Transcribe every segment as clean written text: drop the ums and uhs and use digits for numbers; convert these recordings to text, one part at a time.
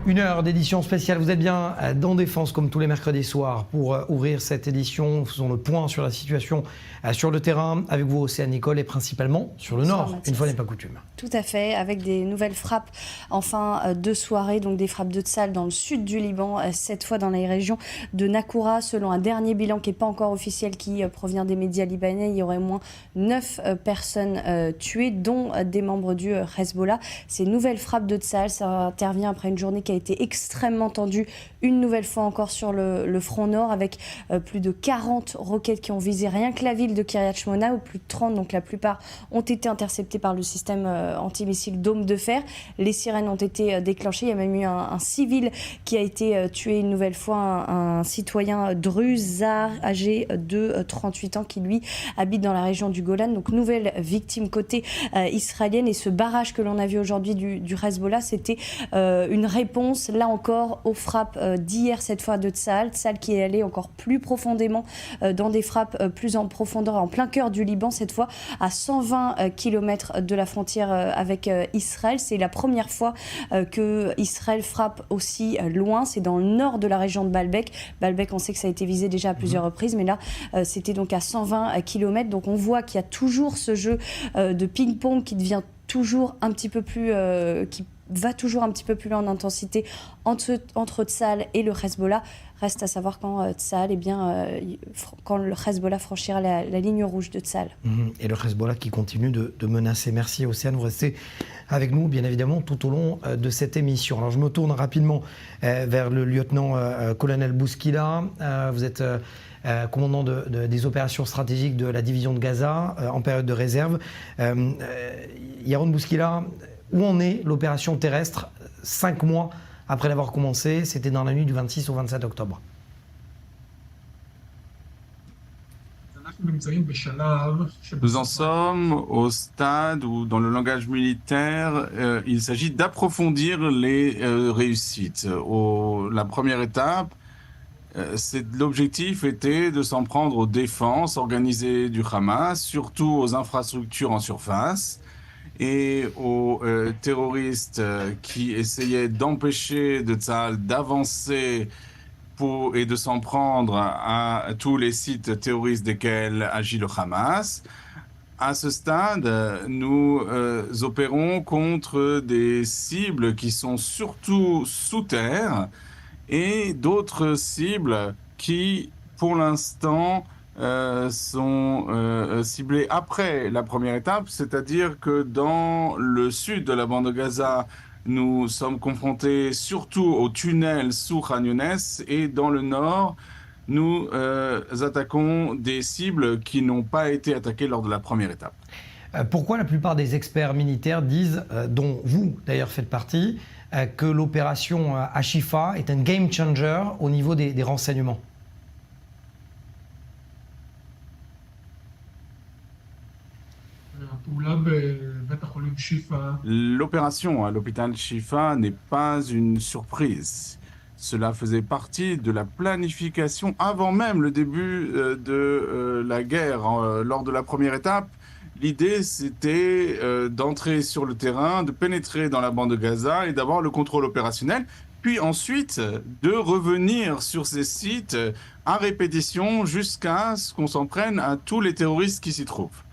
Une heure d'édition spéciale, vous êtes bien dans Défense comme tous les mercredis soirs pour ouvrir cette édition. Faisons le point sur la situation sur le terrain avec vous Océane Nicole et principalement sur le Nord, une fois n'est pas coutume. Tout à fait, avec des nouvelles frappes en fin de soirée, donc des frappes de Tsahal dans le sud du Liban, cette fois dans les régions de Nakoura. Selon un dernier bilan qui n'est pas encore officiel, qui provient des médias libanais, il y aurait au moins 9 personnes tuées, dont des membres du Hezbollah. Ces nouvelles frappes de Tsahal, ça intervient après une journée qui a été extrêmement tendue, une nouvelle fois encore sur le front nord, avec plus de 40 roquettes qui ont visé rien que la ville de Kiryat Shmona, ou plus de 30, donc la plupart ont été interceptées par le système antimissile Dôme de fer. Les sirènes ont été déclenchées, il y a même eu un civil qui a été tué une nouvelle fois, un citoyen druze âgé de 38 ans qui lui habite dans la région du Golan, donc nouvelle victime côté israélienne. Et ce barrage que l'on a vu aujourd'hui du Hezbollah, c'était une réponse là encore aux frappes d'hier, cette fois de Tsahal qui est allé encore plus profondément dans des frappes plus en profondeur, en plein cœur du Liban, cette fois à 120 km de la frontière avec Israël. C'est la première fois que Israël frappe aussi loin, c'est dans le nord de la région de Baalbek. Baalbek, on sait que ça a été visé déjà à plusieurs reprises, mais là c'était donc à 120 km, donc on voit qu'il y a toujours ce jeu de ping-pong qui devient toujours un petit peu plus qui va toujours un petit peu plus loin en intensité entre Tsahal et le Hezbollah. Reste à savoir quand Tsahal, quand le Hezbollah franchira la ligne rouge de Tsahal. Et le Hezbollah qui continue de menacer. Merci Océane, vous restez avec nous bien évidemment tout au long de cette émission. Alors je me tourne rapidement vers le lieutenant-colonel Bouskila. Vous êtes commandant des opérations stratégiques de la division de Gaza en période de réserve. Yaron Bouskila, où en est l'opération terrestre 5 mois après l'avoir commencé? C'était dans la nuit du 26 au 27 octobre. Nous en sommes au stade où, dans le langage militaire, il s'agit d'approfondir les réussites. La première étape, l'objectif était de s'en prendre aux défenses organisées du Hamas, surtout aux infrastructures en surface, et aux terroristes qui essayaient d'empêcher de Tsahal d'avancer et de s'en prendre à tous les sites terroristes desquels agit le Hamas. À ce stade, nous opérons contre des cibles qui sont surtout sous terre et d'autres cibles qui, pour l'instant, sont ciblés après la première étape, c'est-à-dire que dans le sud de la bande de Gaza, nous sommes confrontés surtout au tunnel sous Khan Younes, et dans le nord, nous attaquons des cibles qui n'ont pas été attaquées lors de la première étape. Pourquoi la plupart des experts militaires disent, dont vous d'ailleurs faites partie, que l'opération Ashifa est un game changer au niveau des renseignements? L'opération à l'hôpital Shifa n'est pas une surprise. Cela faisait partie de la planification avant même le début de la guerre. Lors de la première étape, l'idée c'était d'entrer sur le terrain, de pénétrer dans la bande de Gaza et d'avoir le contrôle opérationnel, puis ensuite de revenir sur ces sites à répétition jusqu'à ce qu'on s'en prenne à tous les terroristes qui s'y trouvent.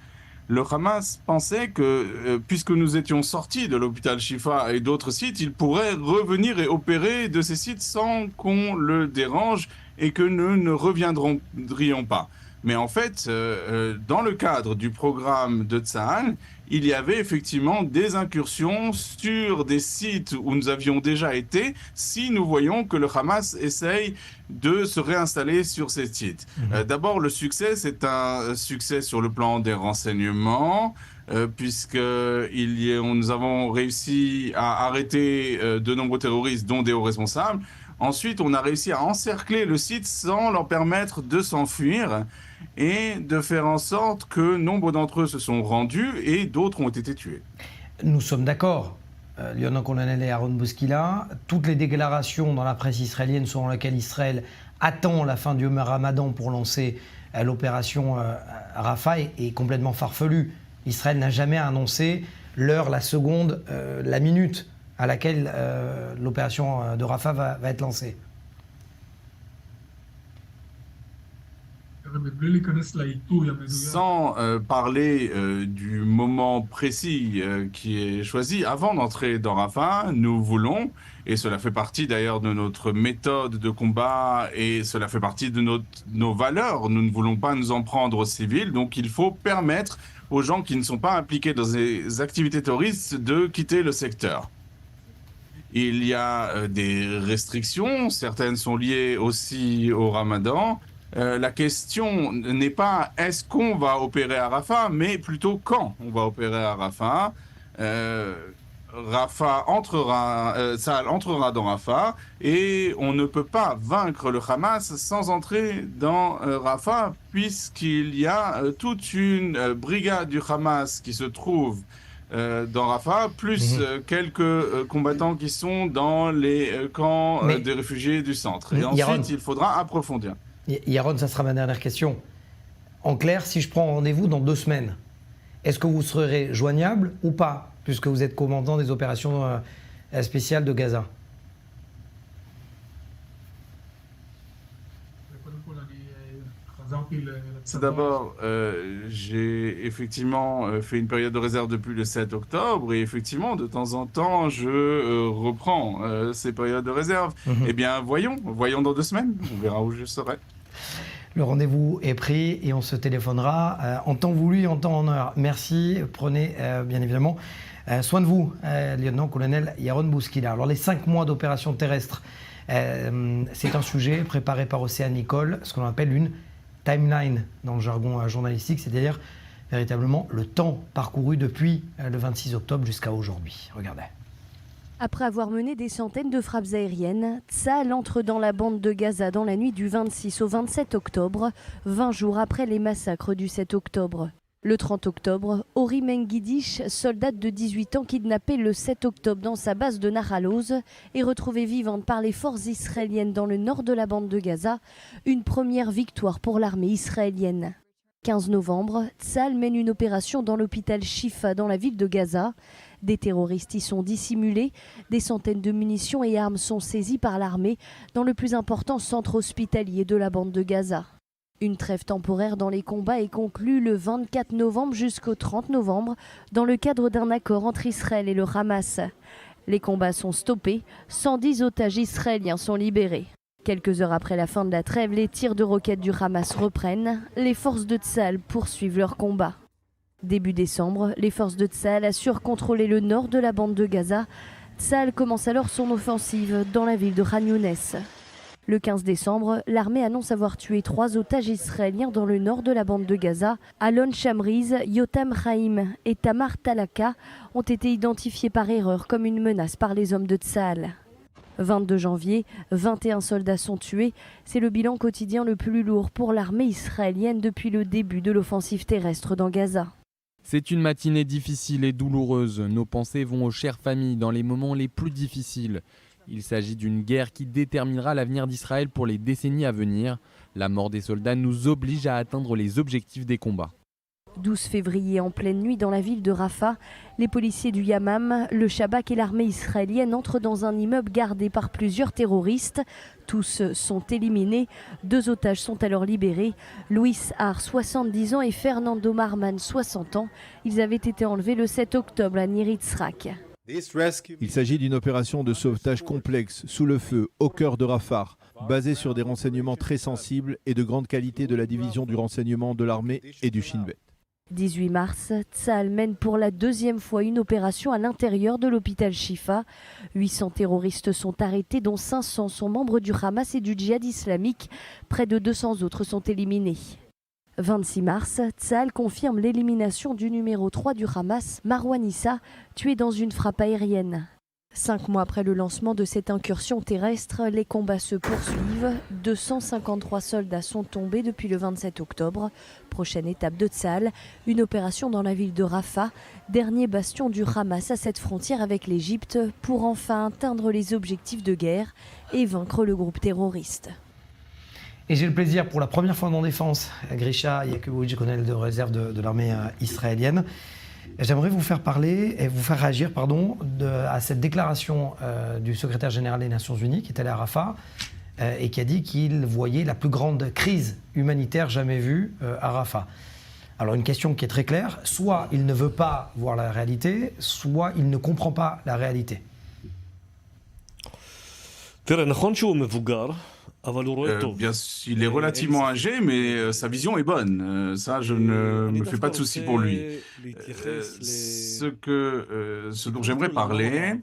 Le Hamas pensait que, puisque nous étions sortis de l'hôpital Shifa et d'autres sites, il pourrait revenir et opérer de ces sites sans qu'on le dérange et que nous ne reviendrions pas. Mais en fait, dans le cadre du programme de Tsahal, il y avait effectivement des incursions sur des sites où nous avions déjà été, si nous voyons que le Hamas essaye de se réinstaller sur ces sites. D'abord, le succès, c'est un succès sur le plan des renseignements, puisque nous avons réussi à arrêter de nombreux terroristes, dont des hauts responsables. Ensuite, on a réussi à encercler le site sans leur permettre de s'enfuir et de faire en sorte que nombre d'entre eux se sont rendus et d'autres ont été tués. Nous sommes d'accord, lieutenant-colonel Yaron Bouskila. Toutes les déclarations dans la presse israélienne selon lesquelles Israël attend la fin du Ramadan pour lancer l'opération Rafah est complètement farfelue. Israël n'a jamais annoncé l'heure, la seconde, la minute à laquelle l'opération de Rafah va être lancée. Sans parler du moment précis qui est choisi, avant d'entrer dans Rafah, nous voulons, et cela fait partie d'ailleurs de notre méthode de combat et cela fait partie de nos valeurs, nous ne voulons pas nous en prendre aux civils, donc il faut permettre aux gens qui ne sont pas impliqués dans des activités terroristes de quitter le secteur. Il y a des restrictions, certaines sont liées aussi au Ramadan. La question n'est pas est-ce qu'on va opérer à Rafah, mais plutôt quand on va opérer à Rafah. Tsahal entrera dans Rafah et on ne peut pas vaincre le Hamas sans entrer dans Rafah puisqu'il y a toute une brigade du Hamas qui se trouve dans Rafah, plus quelques combattants qui sont dans les camps des réfugiés du centre. Et ensuite, il faudra approfondir. Yaron, ça sera ma dernière question. En clair, si je prends rendez-vous dans 2 semaines, est-ce que vous serez joignable ou pas, puisque vous êtes commandant des opérations spéciales de Gaza? D'abord, j'ai effectivement fait une période de réserve depuis le 7 octobre et effectivement, de temps en temps, je reprends ces périodes de réserve. Eh bien, voyons dans 2 semaines, on verra où je serai. Le rendez-vous est pris et on se téléphonera en temps voulu et en temps en heure. Merci, prenez bien évidemment soin de vous, lieutenant-colonel Yaron Bouskila. Alors les 5 mois d'opération terrestre, c'est un sujet préparé par Océane Nicole, ce qu'on appelle une timeline dans le jargon journalistique, c'est-à-dire véritablement le temps parcouru depuis le 26 octobre jusqu'à aujourd'hui. Regardez. Après avoir mené des centaines de frappes aériennes, Tsahal entre dans la bande de Gaza dans la nuit du 26 au 27 octobre, 20 jours après les massacres du 7 octobre. Le 30 octobre, Ori Mengidish, soldat de 18 ans kidnappé le 7 octobre dans sa base de Nahal Oz, est retrouvée vivante par les forces israéliennes dans le nord de la bande de Gaza. Une première victoire pour l'armée israélienne. 15 novembre, Tsahal mène une opération dans l'hôpital Shifa dans la ville de Gaza. Des terroristes y sont dissimulés. Des centaines de munitions et armes sont saisies par l'armée dans le plus important centre hospitalier de la bande de Gaza. Une trêve temporaire dans les combats est conclue le 24 novembre jusqu'au 30 novembre dans le cadre d'un accord entre Israël et le Hamas. Les combats sont stoppés, 110 otages israéliens sont libérés. Quelques heures après la fin de la trêve, les tirs de roquettes du Hamas reprennent. Les forces de Tsahal poursuivent leur combat. Début décembre, les forces de Tsahal assurent contrôler le nord de la bande de Gaza. Tsahal commence alors son offensive dans la ville de Khan Younes. Le 15 décembre, l'armée annonce avoir tué 3 otages israéliens dans le nord de la bande de Gaza. Alon Shamriz, Yotam Chaim et Tamar Talaka ont été identifiés par erreur comme une menace par les hommes de Tsahal. 22 janvier, 21 soldats sont tués. C'est le bilan quotidien le plus lourd pour l'armée israélienne depuis le début de l'offensive terrestre dans Gaza. C'est une matinée difficile et douloureuse. Nos pensées vont aux chères familles dans les moments les plus difficiles. Il s'agit d'une guerre qui déterminera l'avenir d'Israël pour les décennies à venir. La mort des soldats nous oblige à atteindre les objectifs des combats. 12 février, en pleine nuit, dans la ville de Rafah, les policiers du Yamam, le Shabak et l'armée israélienne entrent dans un immeuble gardé par plusieurs terroristes. Tous sont éliminés. 2 otages sont alors libérés. Louis Har, 70 ans, et Fernando Marman, 60 ans. Ils avaient été enlevés le 7 octobre à Nir Yitzhak. Il s'agit d'une opération de sauvetage complexe, sous le feu, au cœur de Rafah, basée sur des renseignements très sensibles et de grande qualité de la division du renseignement de l'armée et du Shin Bet. 18 mars, Tsahal mène pour la 2e fois une opération à l'intérieur de l'hôpital Shifa. 800 terroristes sont arrêtés, dont 500 sont membres du Hamas et du djihad islamique. Près de 200 autres sont éliminés. 26 mars, Tsahal confirme l'élimination du numéro 3 du Hamas, Marwan Issa, tué dans une frappe aérienne. 5 mois après le lancement de cette incursion terrestre, les combats se poursuivent. 253 soldats sont tombés depuis le 27 octobre. Prochaine étape de Tsahal, une opération dans la ville de Rafah, dernier bastion du Hamas à cette frontière avec l'Égypte, pour enfin atteindre les objectifs de guerre et vaincre le groupe terroriste. Et j'ai le plaisir, pour la première fois en défense, Grisha Yakubovic, colonel de réserve de l'armée israélienne, J'aimerais vous faire parler et vous faire réagir à cette déclaration du secrétaire général des Nations Unies qui est allé à Rafah et qui a dit qu'il voyait la plus grande crise humanitaire jamais vue à Rafah. Alors une question qui est très claire, soit il ne veut pas voir la réalité, soit il ne comprend pas la réalité. Bien sûr, il est relativement âgé, mais sa vision est bonne. Ça, je ne me fais pas de soucis pour lui. Ce dont j'aimerais parler,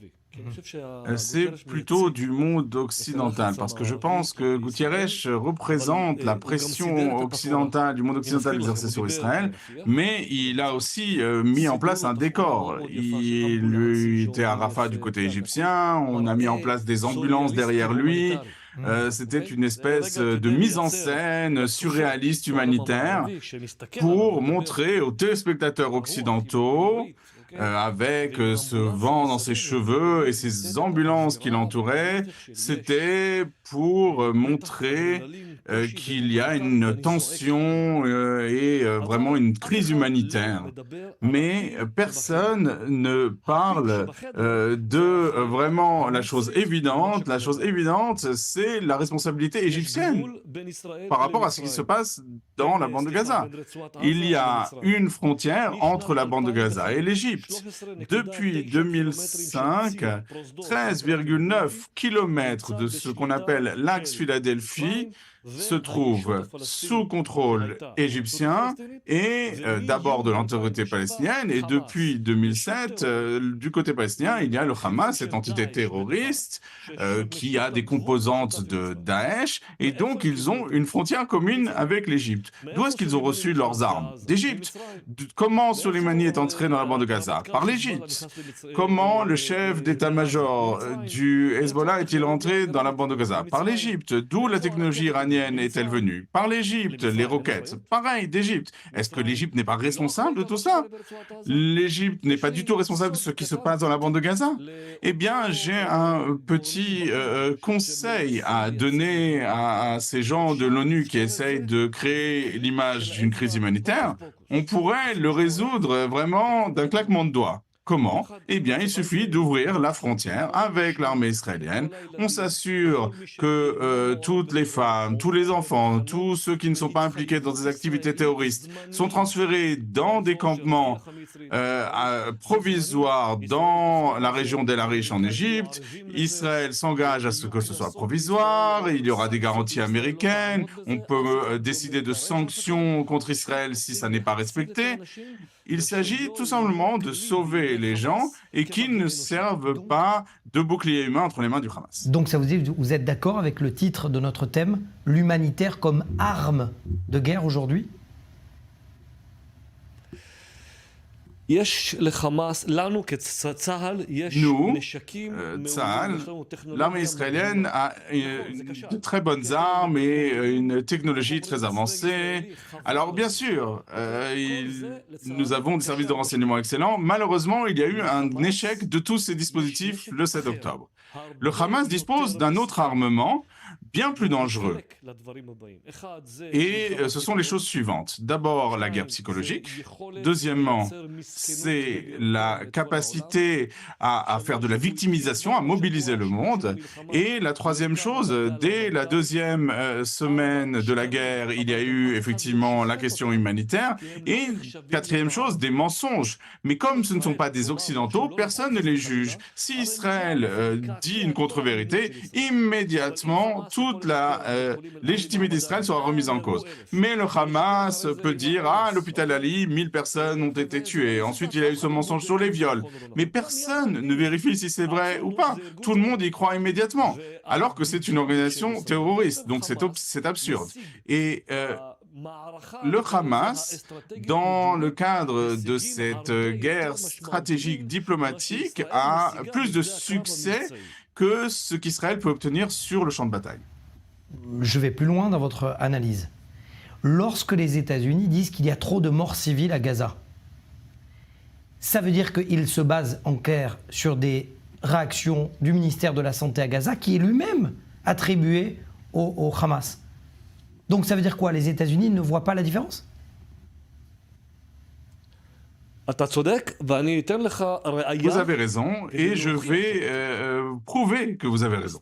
c'est plutôt du monde occidental, parce que je pense que Guterres représente la pression occidentale, du monde occidental exercée sur Israël, mais il a aussi mis en place un décor. Il était à Rafah du côté égyptien, on a mis en place des ambulances derrière lui. C'était une espèce de mise en scène surréaliste humanitaire pour montrer aux téléspectateurs occidentaux, avec ce vent dans ses cheveux et ces ambulances qui l'entouraient, c'était pour montrer qu'il y a une tension et vraiment une crise humanitaire. Mais personne ne parle de vraiment la chose évidente. La chose évidente, c'est la responsabilité égyptienne par rapport à ce qui se passe dans la bande de Gaza. Il y a une frontière entre la bande de Gaza et l'Égypte. Depuis 2005, 13,9 km de ce qu'on appelle l'axe Philadelphie se trouve sous contrôle égyptien et d'abord de l'autorité palestinienne, et depuis 2007, du côté palestinien, il y a le Hamas, cette entité terroriste qui a des composantes de Daesh, et donc ils ont une frontière commune avec l'Égypte. D'où est-ce qu'ils ont reçu leurs armes? D'Égypte. Comment Soleimani est entré dans la bande de Gaza? Par l'Égypte. Comment le chef d'état-major du Hezbollah est-il entré dans la bande de Gaza? Par l'Égypte. D'où la technologie iranienne est-elle venue? Par l'Égypte, les roquettes. Pareil, d'Égypte. Est-ce que l'Égypte n'est pas responsable de tout ça? L'Égypte n'est pas du tout responsable de ce qui se passe dans la bande de Gaza? Eh bien, j'ai un petit conseil à donner à ces gens de l'ONU qui essayent de créer l'image d'une crise humanitaire. On pourrait le résoudre vraiment d'un claquement de doigts. Comment? Eh bien, il suffit d'ouvrir la frontière avec l'armée israélienne. On s'assure que toutes les femmes, tous les enfants, tous ceux qui ne sont pas impliqués dans des activités terroristes sont transférés dans des campements provisoires dans la région d'El Arish en Égypte. Israël s'engage à ce que ce soit provisoire. Il y aura des garanties américaines. On peut décider de sanctions contre Israël si ça n'est pas respecté. Il s'agit tout simplement de sauver les gens et qu'ils ne servent pas de bouclier humain entre les mains du Hamas. Donc ça vous êtes d'accord avec le titre de notre thème, l'humanitaire comme arme de guerre aujourd'hui? Nous, Tsahal, l'armée israélienne a de très bonnes armes et une technologie très avancée. Alors bien sûr, nous avons des services de renseignement excellents. Malheureusement, il y a eu un échec de tous ces dispositifs le 7 octobre. Le Hamas dispose d'un autre armement bien plus dangereux. Et ce sont les choses suivantes. D'abord, la guerre psychologique. Deuxièmement, c'est la capacité à faire de la victimisation, à mobiliser le monde. Et la troisième chose, dès la deuxième semaine de la guerre, il y a eu effectivement la question humanitaire. Et quatrième chose, des mensonges. Mais comme ce ne sont pas des Occidentaux, personne ne les juge. Si Israël dit une contre-vérité, immédiatement, toute la légitimité d'Israël sera remise en cause. Mais le Hamas peut dire « Ah, à l'hôpital Ali, 1000 personnes ont été tuées. Ensuite, il y a eu ce mensonge sur les viols. » Mais personne ne vérifie si c'est vrai ou pas. Tout le monde y croit immédiatement, alors que c'est une organisation terroriste. Donc c'est absurde. Et le Hamas, dans le cadre de cette guerre stratégique diplomatique, a plus de succès que ce qu'Israël peut obtenir sur le champ de bataille. Je vais plus loin dans votre analyse. Lorsque les États-Unis disent qu'il y a trop de morts civiles à Gaza, ça veut dire qu'ils se basent en clair sur des réactions du ministère de la Santé à Gaza qui est lui-même attribué au Hamas. Donc ça veut dire quoi? Les États-Unis ne voient pas la différence? Vous avez raison et je vais prouver que vous avez raison.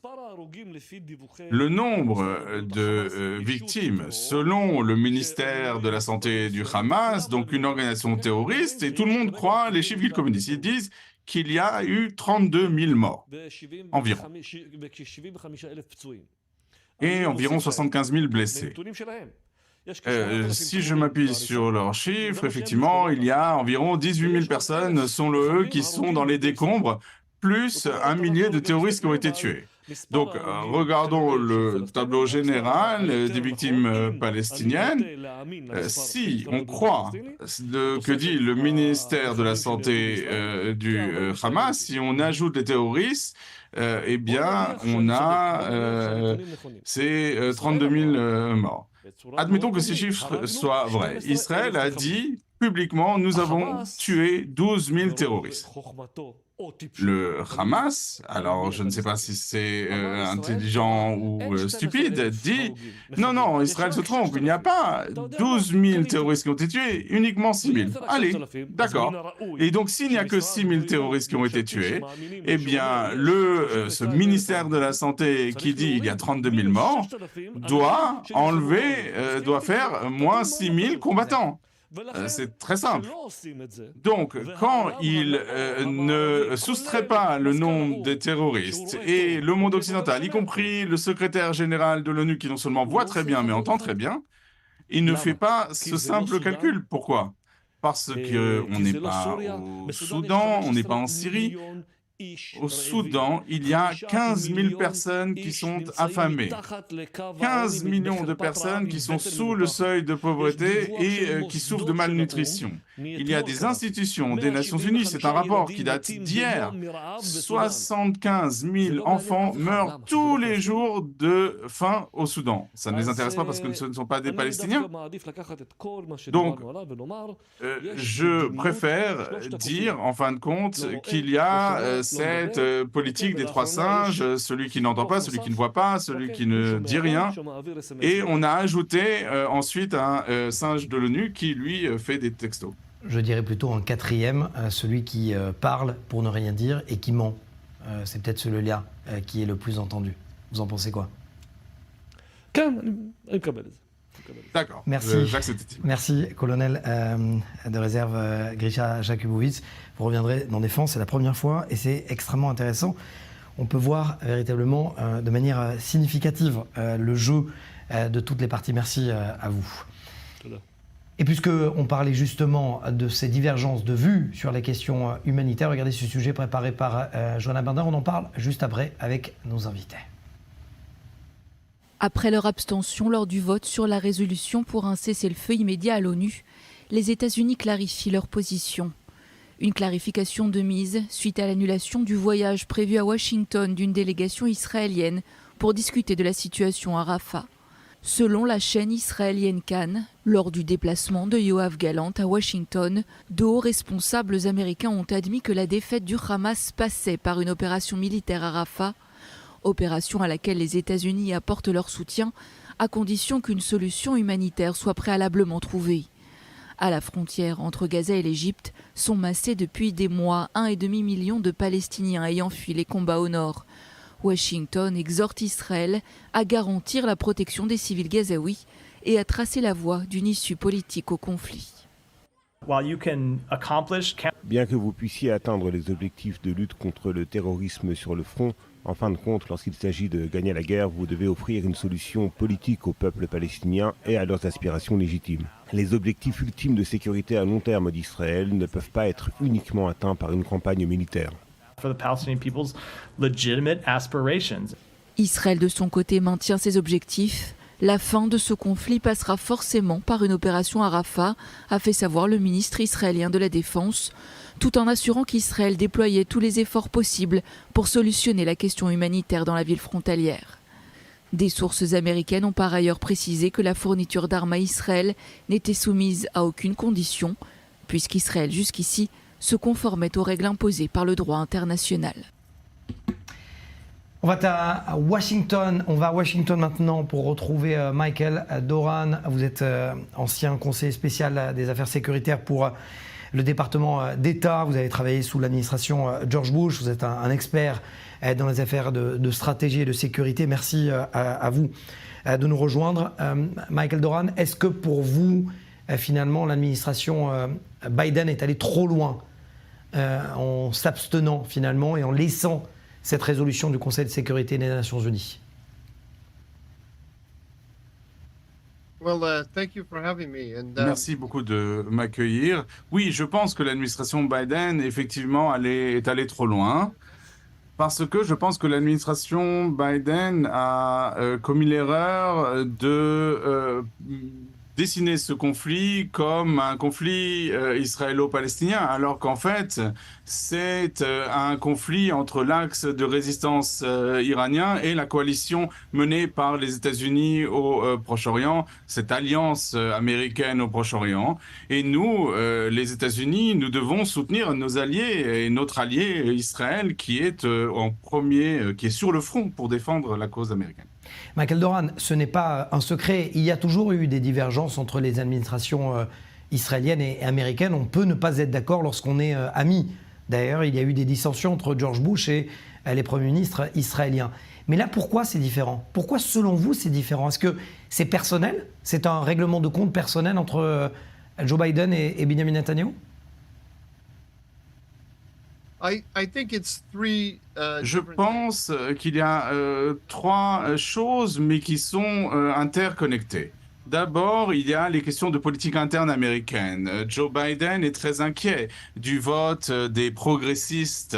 Le nombre de victimes, selon le ministère de la Santé du Hamas, donc une organisation terroriste, et tout le monde croit les chiffres qu'ils communiquent. Ils disent qu'il y a eu 32 000 morts, environ, et environ 75 000 blessés. Si je m'appuie sur leurs chiffres, effectivement, il y a environ 18 000 personnes, selon eux, qui sont dans les décombres, plus 1 millier de terroristes qui ont été tués. Donc, regardons le tableau général des victimes palestiniennes. Si on croit que dit le ministère de la Santé du Hamas, si on ajoute les terroristes, eh bien, on a ces 32 000 morts. Admettons que ces chiffres soient vrais. Israël a dit publiquement, nous avons tué 12 000 terroristes. Le Hamas, alors je ne sais pas si c'est intelligent ou stupide, dit non, non, Israël se trompe, il n'y a pas 12 000 terroristes qui ont été tués, uniquement 6 000. Allez, d'accord. Et donc s'il n'y a que 6 000 terroristes qui ont été tués, eh bien ce ministère de la Santé qui dit il y a 32 000 morts doit faire moins 6 000 combattants. C'est très simple. Donc, quand il ne soustrait pas le nombre des terroristes et le monde occidental, y compris le secrétaire général de l'ONU, qui non seulement voit très bien, mais entend très bien, il ne fait pas ce simple calcul. Pourquoi ? Parce qu'on n'est pas au Soudan, on n'est pas en Syrie. Au Soudan, il y a 15 000 personnes qui sont affamées. 15 millions de personnes qui sont sous le seuil de pauvreté et qui souffrent de malnutrition. Il y a des institutions des Nations Unies, c'est un rapport qui date d'hier. 75 000 enfants meurent tous les jours de faim au Soudan. Ça ne les intéresse pas parce que ce ne sont pas des Palestiniens. Donc, je préfère dire, en fin de compte, qu'il y a cette politique des 3 singes, celui qui n'entend pas, celui qui ne voit pas, celui qui ne dit rien. Et on a ajouté ensuite un singe de l'ONU qui, lui, fait des textos. Je dirais plutôt un 4e, celui qui parle pour ne rien dire et qui ment. C'est peut-être celui-là qui est le plus entendu. Vous en pensez quoi ? D'accord, merci. J'accepte. Merci, colonel de réserve Grisha Jakubowicz. Vous reviendrez dans Défense, c'est la première fois et c'est extrêmement intéressant. On peut voir véritablement de manière significative le jeu de toutes les parties. Merci à vous. Et puisqu'on parlait justement de ces divergences de vues sur les questions humanitaires, regardez ce sujet préparé par Joanna Bindin. On en parle juste après avec nos invités. Après leur abstention lors du vote sur la résolution pour un cessez-le-feu immédiat à l'ONU, les États-Unis clarifient leur position. Une clarification de mise suite à l'annulation du voyage prévu à Washington d'une délégation israélienne pour discuter de la situation à Rafah. Selon la chaîne israélienne Cannes, lors du déplacement de Yoav Gallant à Washington, de hauts responsables américains ont admis que la défaite du Hamas passait par une opération militaire à Rafah, opération à laquelle les États-Unis apportent leur soutien, à condition qu'une solution humanitaire soit préalablement trouvée. À la frontière entre Gaza et l'Égypte sont massés depuis des mois 1,5 million de Palestiniens ayant fui les combats au nord. Washington exhorte Israël à garantir la protection des civils gazaouis et à tracer la voie d'une issue politique au conflit. Bien que vous puissiez atteindre les objectifs de lutte contre le terrorisme sur le front, en fin de compte, lorsqu'il s'agit de gagner la guerre, vous devez offrir une solution politique au peuple palestinien et à leurs aspirations légitimes. Les objectifs ultimes de sécurité à long terme d'Israël ne peuvent pas être uniquement atteints par une campagne militaire. Israël, de son côté, maintient ses objectifs. La fin de ce conflit passera forcément par une opération à Rafah, a fait savoir le ministre israélien de la Défense, tout en assurant qu'Israël déployait tous les efforts possibles pour solutionner la question humanitaire dans la ville frontalière. Des sources américaines ont par ailleurs précisé que la fourniture d'armes à Israël n'était soumise à aucune condition, puisqu'Israël jusqu'ici se conformait aux règles imposées par le droit international. On va à Washington. On va à Washington maintenant pour retrouver Michael Doran. Vous êtes ancien conseiller spécial des affaires sécuritaires pour le département d'État, vous avez travaillé sous l'administration George Bush, vous êtes un expert dans les affaires de stratégie et de sécurité. Merci à vous de nous rejoindre. Michael Doran, est-ce que pour vous, finalement, l'administration Biden est allée trop loin en s'abstenant finalement et en laissant cette résolution du Conseil de sécurité des Nations Unies? Merci beaucoup de m'accueillir. Oui, je pense que l'administration Biden, effectivement, est allée trop loin. Parce que je pense que l'administration Biden a commis l'erreur de dessiner ce conflit comme un conflit israélo-palestinien, alors qu'en fait, c'est un conflit entre l'axe de résistance iranien et la coalition menée par les États-Unis au Proche-Orient, cette alliance américaine au Proche-Orient. Et nous, les États-Unis, nous devons soutenir nos alliés et notre allié Israël qui est qui est sur le front pour défendre la cause américaine. Michael Doran, ce n'est pas un secret. Il y a toujours eu des divergences entre les administrations israéliennes et américaines. On peut ne pas être d'accord lorsqu'on est amis. D'ailleurs, il y a eu des dissensions entre George Bush et les premiers ministres israéliens. Mais là, pourquoi c'est différent? Pourquoi, selon vous, c'est différent? Est-ce que c'est personnel? C'est un règlement de compte personnel entre Joe Biden et Benjamin Netanyahu? Je pense qu'il y a trois choses, mais qui sont interconnectées. D'abord, il y a les questions de politique interne américaine. Joe Biden est très inquiet du vote des progressistes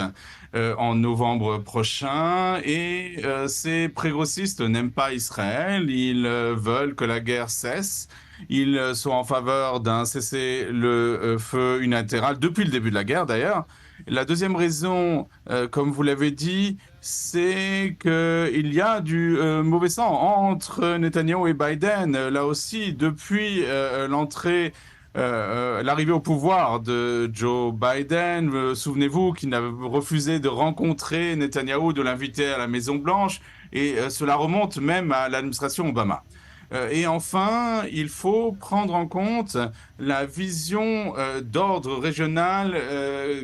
en novembre prochain et ces progressistes n'aiment pas Israël, ils veulent que la guerre cesse. Ils sont en faveur d'un cessez-le-feu unilatéral depuis le début de la guerre d'ailleurs. La deuxième raison, comme vous l'avez dit, c'est qu'il y a du mauvais sang entre Netanyahu et Biden. Là aussi, depuis l'arrivée au pouvoir de Joe Biden, souvenez-vous qu'il a refusé de rencontrer Netanyahu, de l'inviter à la Maison-Blanche, et cela remonte même à l'administration Obama. Et enfin, il faut prendre en compte la vision d'ordre régional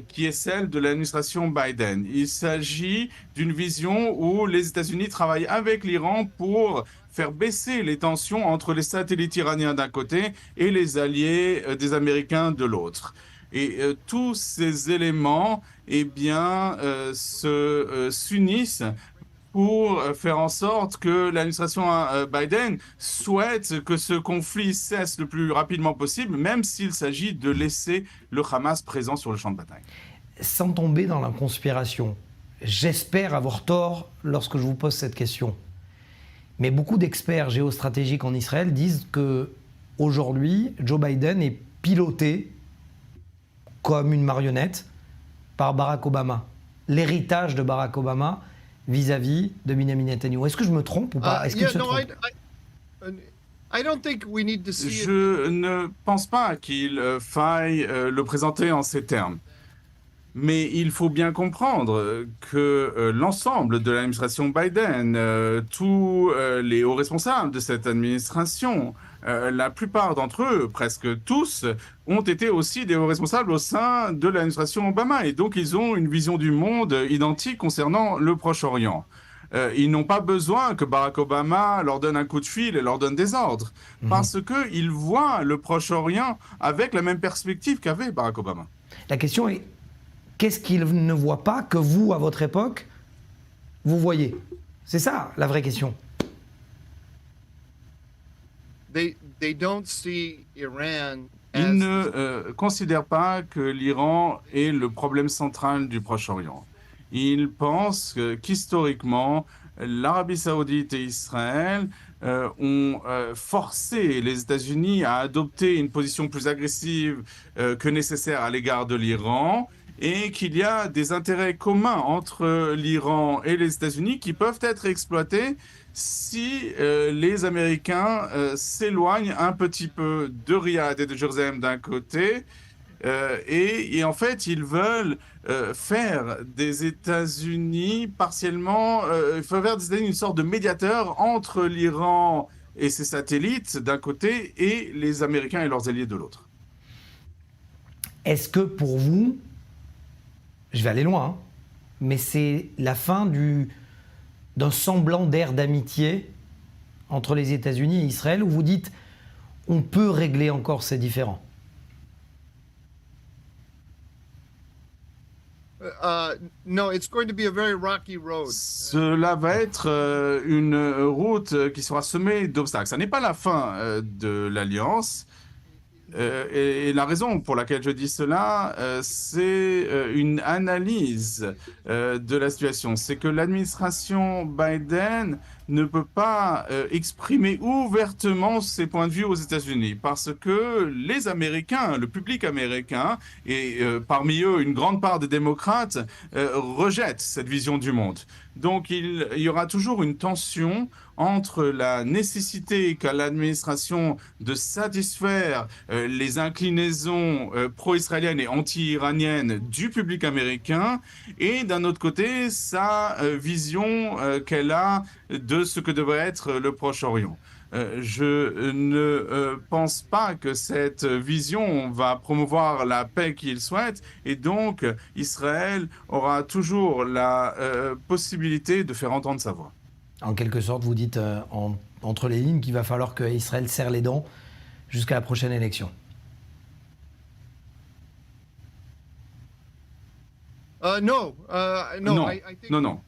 qui est celle de l'administration Biden. Il s'agit d'une vision où les États-Unis travaillent avec l'Iran pour faire baisser les tensions entre les satellites iraniens d'un côté et les alliés des Américains de l'autre. Et tous ces éléments s'unissent pour faire en sorte que l'administration Biden souhaite que ce conflit cesse le plus rapidement possible, même s'il s'agit de laisser le Hamas présent sur le champ de bataille. Sans tomber dans la conspiration, j'espère avoir tort lorsque je vous pose cette question. Mais beaucoup d'experts géostratégiques en Israël disent qu'aujourd'hui, Joe Biden est piloté comme une marionnette par Barack Obama. L'héritage de Barack Obama vis-à-vis de Benjamin Netanyahu. Est-ce que je me trompe ou pas? Est-ce qu'il se trompe? Je ne pense pas qu'il faille le présenter en ces termes. Mais il faut bien comprendre que l'ensemble de l'administration Biden, tous les hauts responsables de cette administration, la plupart d'entre eux, presque tous, ont été aussi des hauts responsables au sein de l'administration Obama. Et donc, ils ont une vision du monde identique concernant le Proche-Orient. Ils n'ont pas besoin que Barack Obama leur donne un coup de fil et leur donne des ordres, parce qu'ils voient le Proche-Orient avec la même perspective qu'avait Barack Obama. La question est, qu'est-ce qu'ils ne voient pas que vous, à votre époque, vous voyez? C'est ça, la vraie question. Ils ne considèrent pas que l'Iran est le problème central du Proche-Orient. Ils pensent qu'historiquement, l'Arabie saoudite et Israël ont forcé les États-Unis à adopter une position plus agressive que nécessaire à l'égard de l'Iran, et qu'il y a des intérêts communs entre l'Iran et les États-Unis qui peuvent être exploités si les Américains s'éloignent un petit peu de Riyad et de Jérusalem d'un côté, et en fait, ils veulent faire des États-Unis partiellement, faire des États-Unis une sorte de médiateur entre l'Iran et ses satellites d'un côté et les Américains et leurs alliés de l'autre. Est-ce que pour vous, je vais aller loin, hein, mais c'est la fin d'un semblant d'ère d'amitié entre les États-Unis et Israël, où vous dites on peut régler encore ces différends? No, it's going to be a very rocky road. Cela va être une route qui sera semée d'obstacles. Ça n'est pas la fin de l'alliance. Et la raison pour laquelle je dis cela, c'est une analyse de la situation. C'est que l'administration Biden ne peut pas exprimer ouvertement ses points de vue aux États-Unis parce que les Américains, le public américain, et parmi eux une grande part des démocrates, rejettent cette vision du monde. Donc il y aura toujours une tension entre la nécessité qu'a l'administration de satisfaire les inclinaisons pro-israéliennes et anti-iraniennes du public américain et d'un autre côté sa vision qu'elle a de ce que devrait être le Proche-Orient. Je ne pense pas que cette vision va promouvoir la paix qu'il souhaite et donc Israël aura toujours la possibilité de faire entendre sa voix. En quelque sorte, vous dites entre les lignes qu'il va falloir qu'Israël serre les dents jusqu'à la prochaine élection. Non. Non.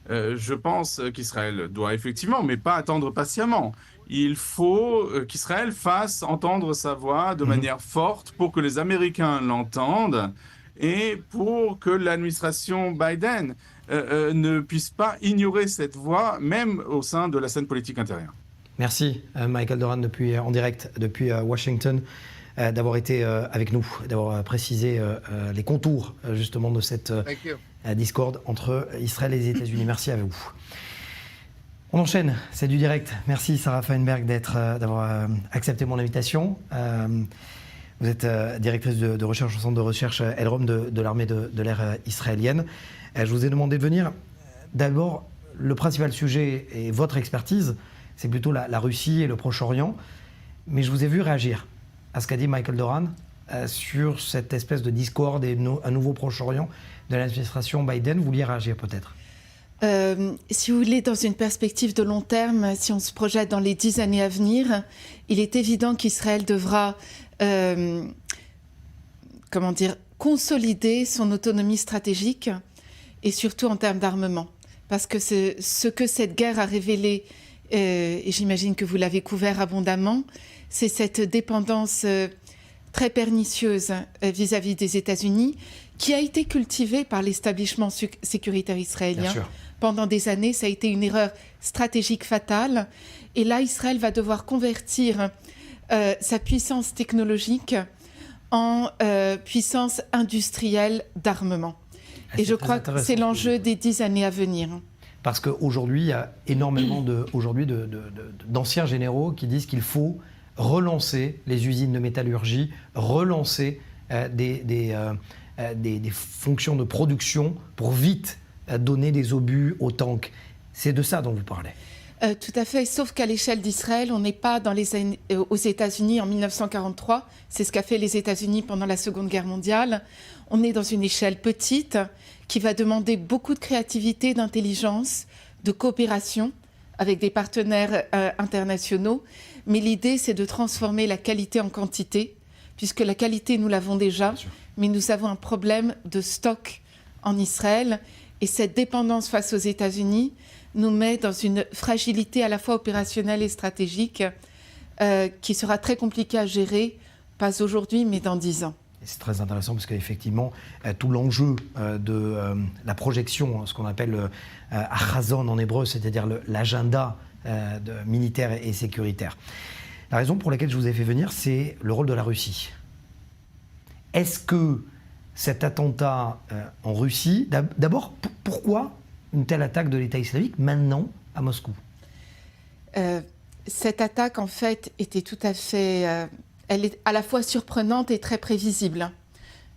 Je pense qu'Israël doit effectivement, mais pas attendre patiemment. Il faut qu'Israël fasse entendre sa voix de manière forte pour que les Américains l'entendent et pour que l'administration Biden ne puisse pas ignorer cette voix, même au sein de la scène politique intérieure. Merci Michael Doran en direct depuis Washington d'avoir été avec nous, d'avoir précisé les contours justement de cette discorde entre Israël et les États-Unis. Merci à vous. On enchaîne, c'est du direct. Merci Sarah Feinberg d'avoir accepté mon invitation. Vous êtes directrice de recherche au centre de recherche Elrom de l'armée de l'air israélienne. Je vous ai demandé de venir. D'abord, le principal sujet et votre expertise, c'est plutôt la Russie et le Proche-Orient. Mais je vous ai vu réagir à ce qu'a dit Michael Doran sur cette espèce de discorde et un nouveau Proche-Orient de l'administration Biden. Vous vouliez réagir peut-être? Si vous voulez, dans une perspective de long terme, si on se projette dans les 10 années à venir, il est évident qu'Israël devra consolider son autonomie stratégique et surtout en termes d'armement. Parce que ce que cette guerre a révélé, et j'imagine que vous l'avez couvert abondamment, c'est cette dépendance très pernicieuse vis-à-vis des États-Unis qui a été cultivée par l'établissement sécuritaire israélien. Pendant des années, ça a été une erreur stratégique fatale. Et là, Israël va devoir convertir sa puissance technologique en puissance industrielle d'armement. Et je crois que c'est l'enjeu des 10 années à venir. Parce qu'aujourd'hui, il y a énormément d'anciens généraux qui disent qu'il faut relancer les usines de métallurgie, relancer des fonctions de production pour vite donner des obus aux tanks. C'est de ça dont vous parlez. Tout à fait, sauf qu'à l'échelle d'Israël, on n'est pas aux États-Unis en 1943. C'est ce qu'a fait les États-Unis pendant la Seconde Guerre mondiale. On est dans une échelle petite qui va demander beaucoup de créativité, d'intelligence, de coopération avec des partenaires internationaux. Mais l'idée, c'est de transformer la qualité en quantité, puisque la qualité, nous l'avons déjà, mais nous avons un problème de stock en Israël. Et cette dépendance face aux États-Unis nous met dans une fragilité à la fois opérationnelle et stratégique qui sera très compliquée à gérer, pas aujourd'hui, mais dans 10 ans. C'est très intéressant parce qu'effectivement, tout l'enjeu de la projection, ce qu'on appelle achazon en hébreu, c'est-à-dire l'agenda militaire et sécuritaire. La raison pour laquelle je vous ai fait venir, c'est le rôle de la Russie. Est-ce que cet attentat en Russie, d'abord, pourquoi une telle attaque de l'État islamique maintenant à Moscou? Cette attaque, en fait, était tout à fait... elle est à la fois surprenante et très prévisible,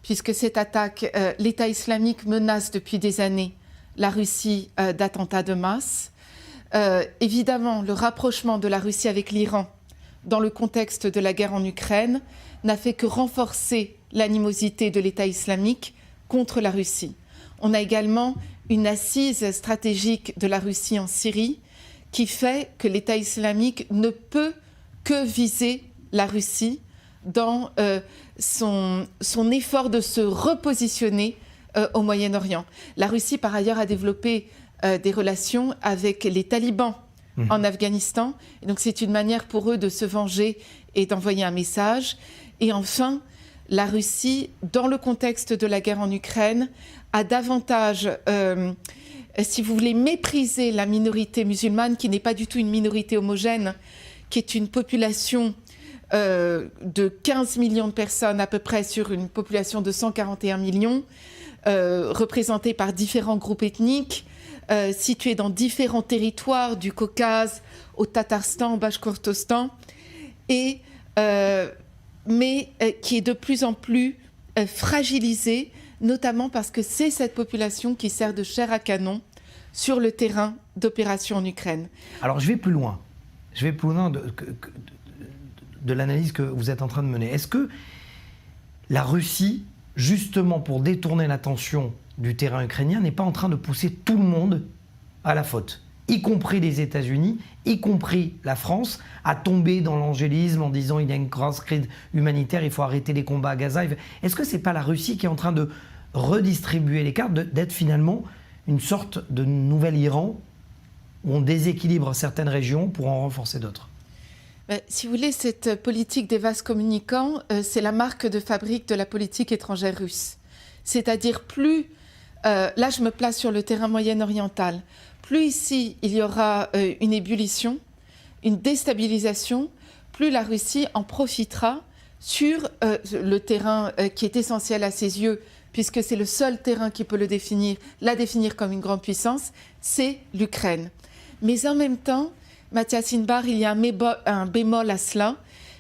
puisque cette attaque, l'État islamique menace depuis des années la Russie d'attentats de masse. Évidemment, le rapprochement de la Russie avec l'Iran dans le contexte de la guerre en Ukraine n'a fait que renforcer l'animosité de l'État islamique contre la Russie. On a également une assise stratégique de la Russie en Syrie qui fait que l'État islamique ne peut que viser la Russie dans son effort de se repositionner au Moyen-Orient. La Russie, par ailleurs, a développé des relations avec les talibans en Afghanistan. Et donc c'est une manière pour eux de se venger et d'envoyer un message. Et enfin, la Russie, dans le contexte de la guerre en Ukraine, a davantage, si vous voulez, méprisé la minorité musulmane, qui n'est pas du tout une minorité homogène, qui est une population de 15 millions de personnes à peu près sur une population de 141 millions, représentée par différents groupes ethniques, situés dans différents territoires, du Caucase au Tatarstan, au Bachkortostan, mais qui est de plus en plus fragilisée, notamment parce que c'est cette population qui sert de chair à canon sur le terrain d'opération en Ukraine. Alors je vais plus loin. Je vais plus loin de l'analyse que vous êtes en train de mener. Est-ce que la Russie, justement pour détourner l'attention du terrain ukrainien, n'est pas en train de pousser tout le monde à la faute, y compris les États-Unis, y compris la France, à tomber dans l'angélisme en disant il y a une grosse crise humanitaire, il faut arrêter les combats à Gaza. Est-ce que c'est pas la Russie qui est en train de redistribuer les cartes, d'être finalement une sorte de nouvel Iran où on déséquilibre certaines régions pour en renforcer d'autres? Si vous voulez, cette politique des vases communicants, c'est la marque de fabrique de la politique étrangère russe. C'est-à-dire plus, là je me place sur le terrain moyen-oriental, plus ici il y aura une ébullition, une déstabilisation, plus la Russie en profitera sur le terrain qui est essentiel à ses yeux, puisque c'est le seul terrain qui peut la définir comme une grande puissance, c'est l'Ukraine. Mais en même temps, Mathias Inbar, il y a un bémol à cela,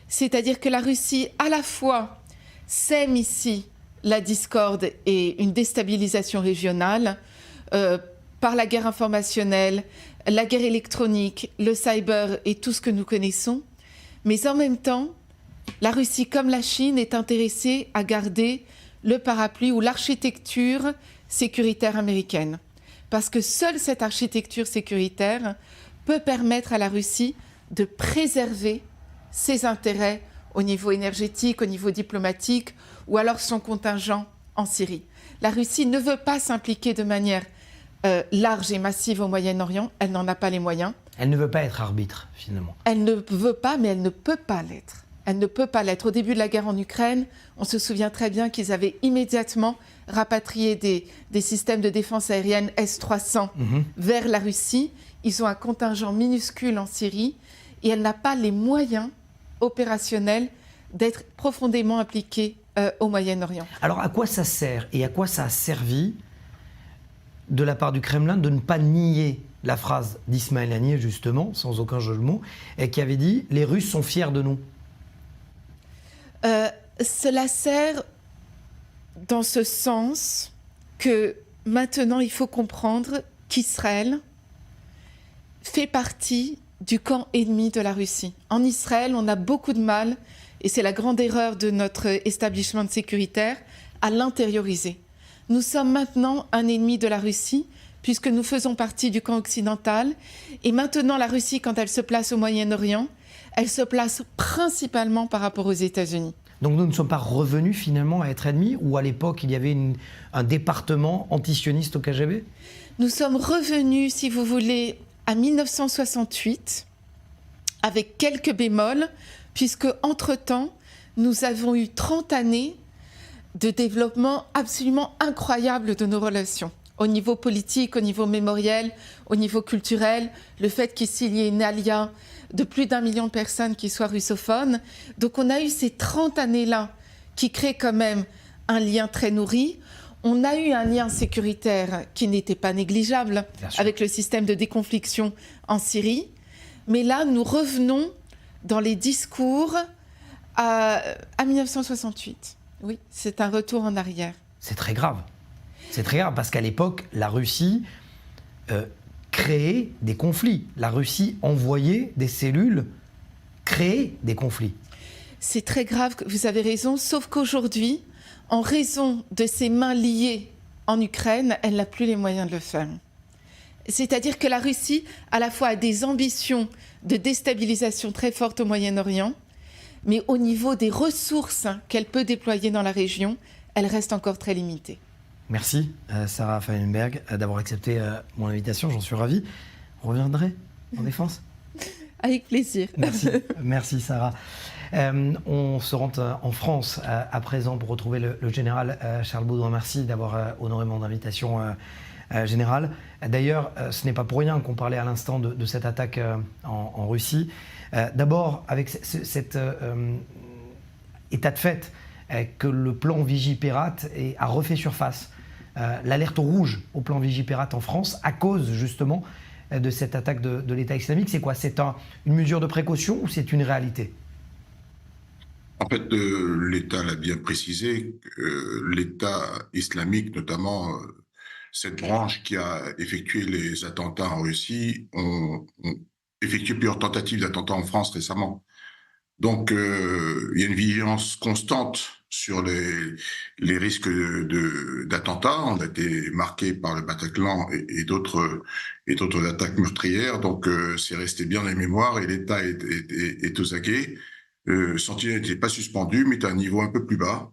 c'est-à-dire que la Russie, à la fois, sème ici la discorde et une déstabilisation régionale par la guerre informationnelle, la guerre électronique, le cyber et tout ce que nous connaissons, mais en même temps, la Russie, comme la Chine, est intéressée à garder le parapluie ou l'architecture sécuritaire américaine. Parce que seule cette architecture sécuritaire peut permettre à la Russie de préserver ses intérêts au niveau énergétique, au niveau diplomatique, ou alors son contingent en Syrie. La Russie ne veut pas s'impliquer de manière large et massive au Moyen-Orient, elle n'en a pas les moyens. Elle ne veut pas être arbitre, finalement. Elle ne veut pas, mais elle ne peut pas l'être. Elle ne peut pas l'être. Au début de la guerre en Ukraine, on se souvient très bien qu'ils avaient immédiatement rapatrié des systèmes de défense aérienne S-300 vers la Russie. Ils ont un contingent minuscule en Syrie et elle n'a pas les moyens opérationnels d'être profondément impliquée au Moyen-Orient. Alors à quoi ça sert et à quoi ça a servi de la part du Kremlin de ne pas nier la phrase d'Ismaël Haniyeh, justement, sans aucun jeu de mots, et qui avait dit « les Russes sont fiers de nous ». Cela sert dans ce sens que maintenant il faut comprendre qu'Israël fait partie du camp ennemi de la Russie. En Israël, on a beaucoup de mal, et c'est la grande erreur de notre establishment sécuritaire, à l'intérioriser. Nous sommes maintenant un ennemi de la Russie, puisque nous faisons partie du camp occidental, et maintenant la Russie, quand elle se place au Moyen-Orient, elle se place principalement par rapport aux États-Unis. Donc nous ne sommes pas revenus finalement à être ennemis, ou à l'époque il y avait un département antisioniste au KGB? Nous sommes revenus, si vous voulez, à 1968, avec quelques bémols, puisque entre-temps, nous avons eu 30 années de développement absolument incroyable de nos relations. Au niveau politique, au niveau mémoriel, au niveau culturel, le fait qu'ici il y ait une alia de plus d'1 million de personnes qui soient russophones. Donc on a eu ces 30 années-là qui créent quand même un lien très nourri. On a eu un lien sécuritaire qui n'était pas négligeable avec le système de déconfliction en Syrie. Mais là, nous revenons dans les discours à 1968. Oui, c'est un retour en arrière. C'est très grave. C'est très grave parce qu'à l'époque, la Russie créait des conflits. La Russie envoyait des cellules créer des conflits. C'est très grave, vous avez raison, sauf qu'aujourd'hui, en raison de ses mains liées en Ukraine, elle n'a plus les moyens de le faire. C'est-à-dire que la Russie, à la fois, a des ambitions de déstabilisation très fortes au Moyen-Orient, mais au niveau des ressources qu'elle peut déployer dans la région, elle reste encore très limitée. Merci, Sarah Feinberg, d'avoir accepté mon invitation. J'en suis ravi. On reviendrait en défense. Avec plaisir. Merci, merci Sarah. On se rend en France à présent pour retrouver le général Charles Baudouin. Merci d'avoir honoré mon invitation générale. D'ailleurs, ce n'est pas pour rien qu'on parlait à l'instant de cette attaque en Russie. D'abord, avec cet état de fait que le plan Vigipirate a refait surface. L'alerte rouge au plan Vigipirate en France à cause justement de cette attaque de l'État islamique. C'est quoi? C'est une mesure de précaution ou c'est une réalité? En fait, l'État l'a bien précisé, l'État islamique, notamment cette branche qui a effectué les attentats en Russie, ont effectué plusieurs tentatives d'attentats en France récemment. Donc, il y a une vigilance constante sur les risques d'attentats. On a été marqué par le Bataclan et d'autres attaques meurtrières. Donc, c'est resté bien dans les mémoires et l'État est aux aguets. Sentinelle n'était pas suspendu, mais à un niveau un peu plus bas.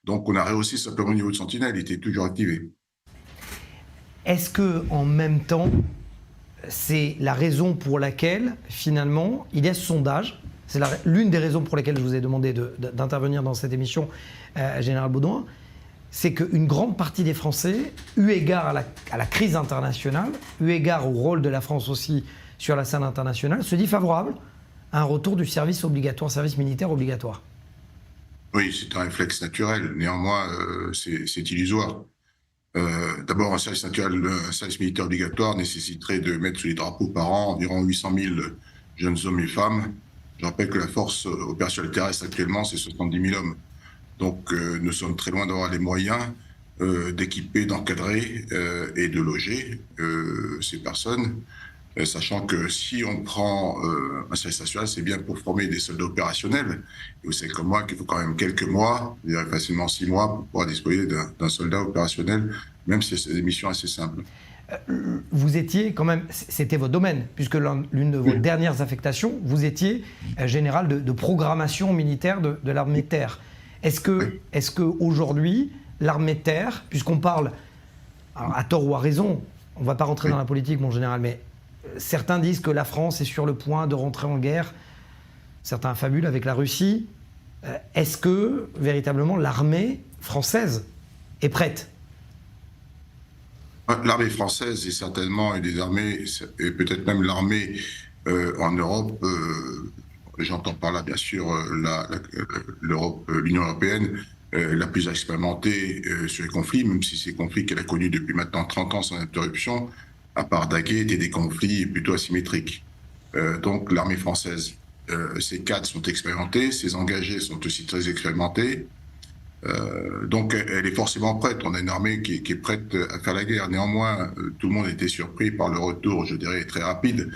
Donc, on a rehaussé simplement le niveau de Sentinelle. Il était toujours activé. Est-ce que, en même temps, c'est la raison pour laquelle, finalement, il y a ce sondage? C'est l'une des raisons pour lesquelles je vous ai demandé d'intervenir dans cette émission, Général Baudouin, c'est qu'une grande partie des Français, eu égard à la crise internationale, eu égard au rôle de la France aussi sur la scène internationale, se dit favorable à un retour du service obligatoire, service militaire obligatoire. Oui, c'est un réflexe naturel. Néanmoins, c'est illusoire. D'abord, un service militaire obligatoire nécessiterait de mettre sous les drapeaux par an environ 800 000 jeunes hommes et femmes. Je rappelle que la force opérationnelle terrestre actuellement, c'est 70 000 hommes. Donc, nous sommes très loin d'avoir les moyens d'équiper, d'encadrer et de loger ces personnes, sachant que si on prend un service national, c'est bien pour former des soldats opérationnels. Et vous savez comme moi qu'il faut quand même quelques mois, je dirais facilement 6 mois, pour pouvoir disposer d'un soldat opérationnel, même si c'est des missions assez simples. Vous étiez quand même, c'était votre domaine, puisque l'une de vos dernières affectations, vous étiez général de programmation militaire de l'armée de terre. Est-ce que aujourd'hui, l'armée de terre, puisqu'on parle, alors à tort ou à raison, on ne va pas rentrer dans la politique, mon général, mais certains disent que la France est sur le point de rentrer en guerre, certains fabulent avec la Russie. Est-ce que, véritablement, l'armée française est prête ? L'armée française est certainement une des armées, et peut-être même l'armée en Europe, j'entends par là bien sûr l'Union européenne, la plus expérimentée sur les conflits, même si ces conflits qu'elle a connus depuis maintenant 30 ans sans interruption, à part Daguet, étaient des conflits plutôt asymétriques. Donc l'armée française, ses cadres sont expérimentés, ses engagés sont aussi très expérimentés. Donc elle est forcément prête. On a une armée qui est prête à faire la guerre. Néanmoins, tout le monde était surpris par le retour, je dirais, très rapide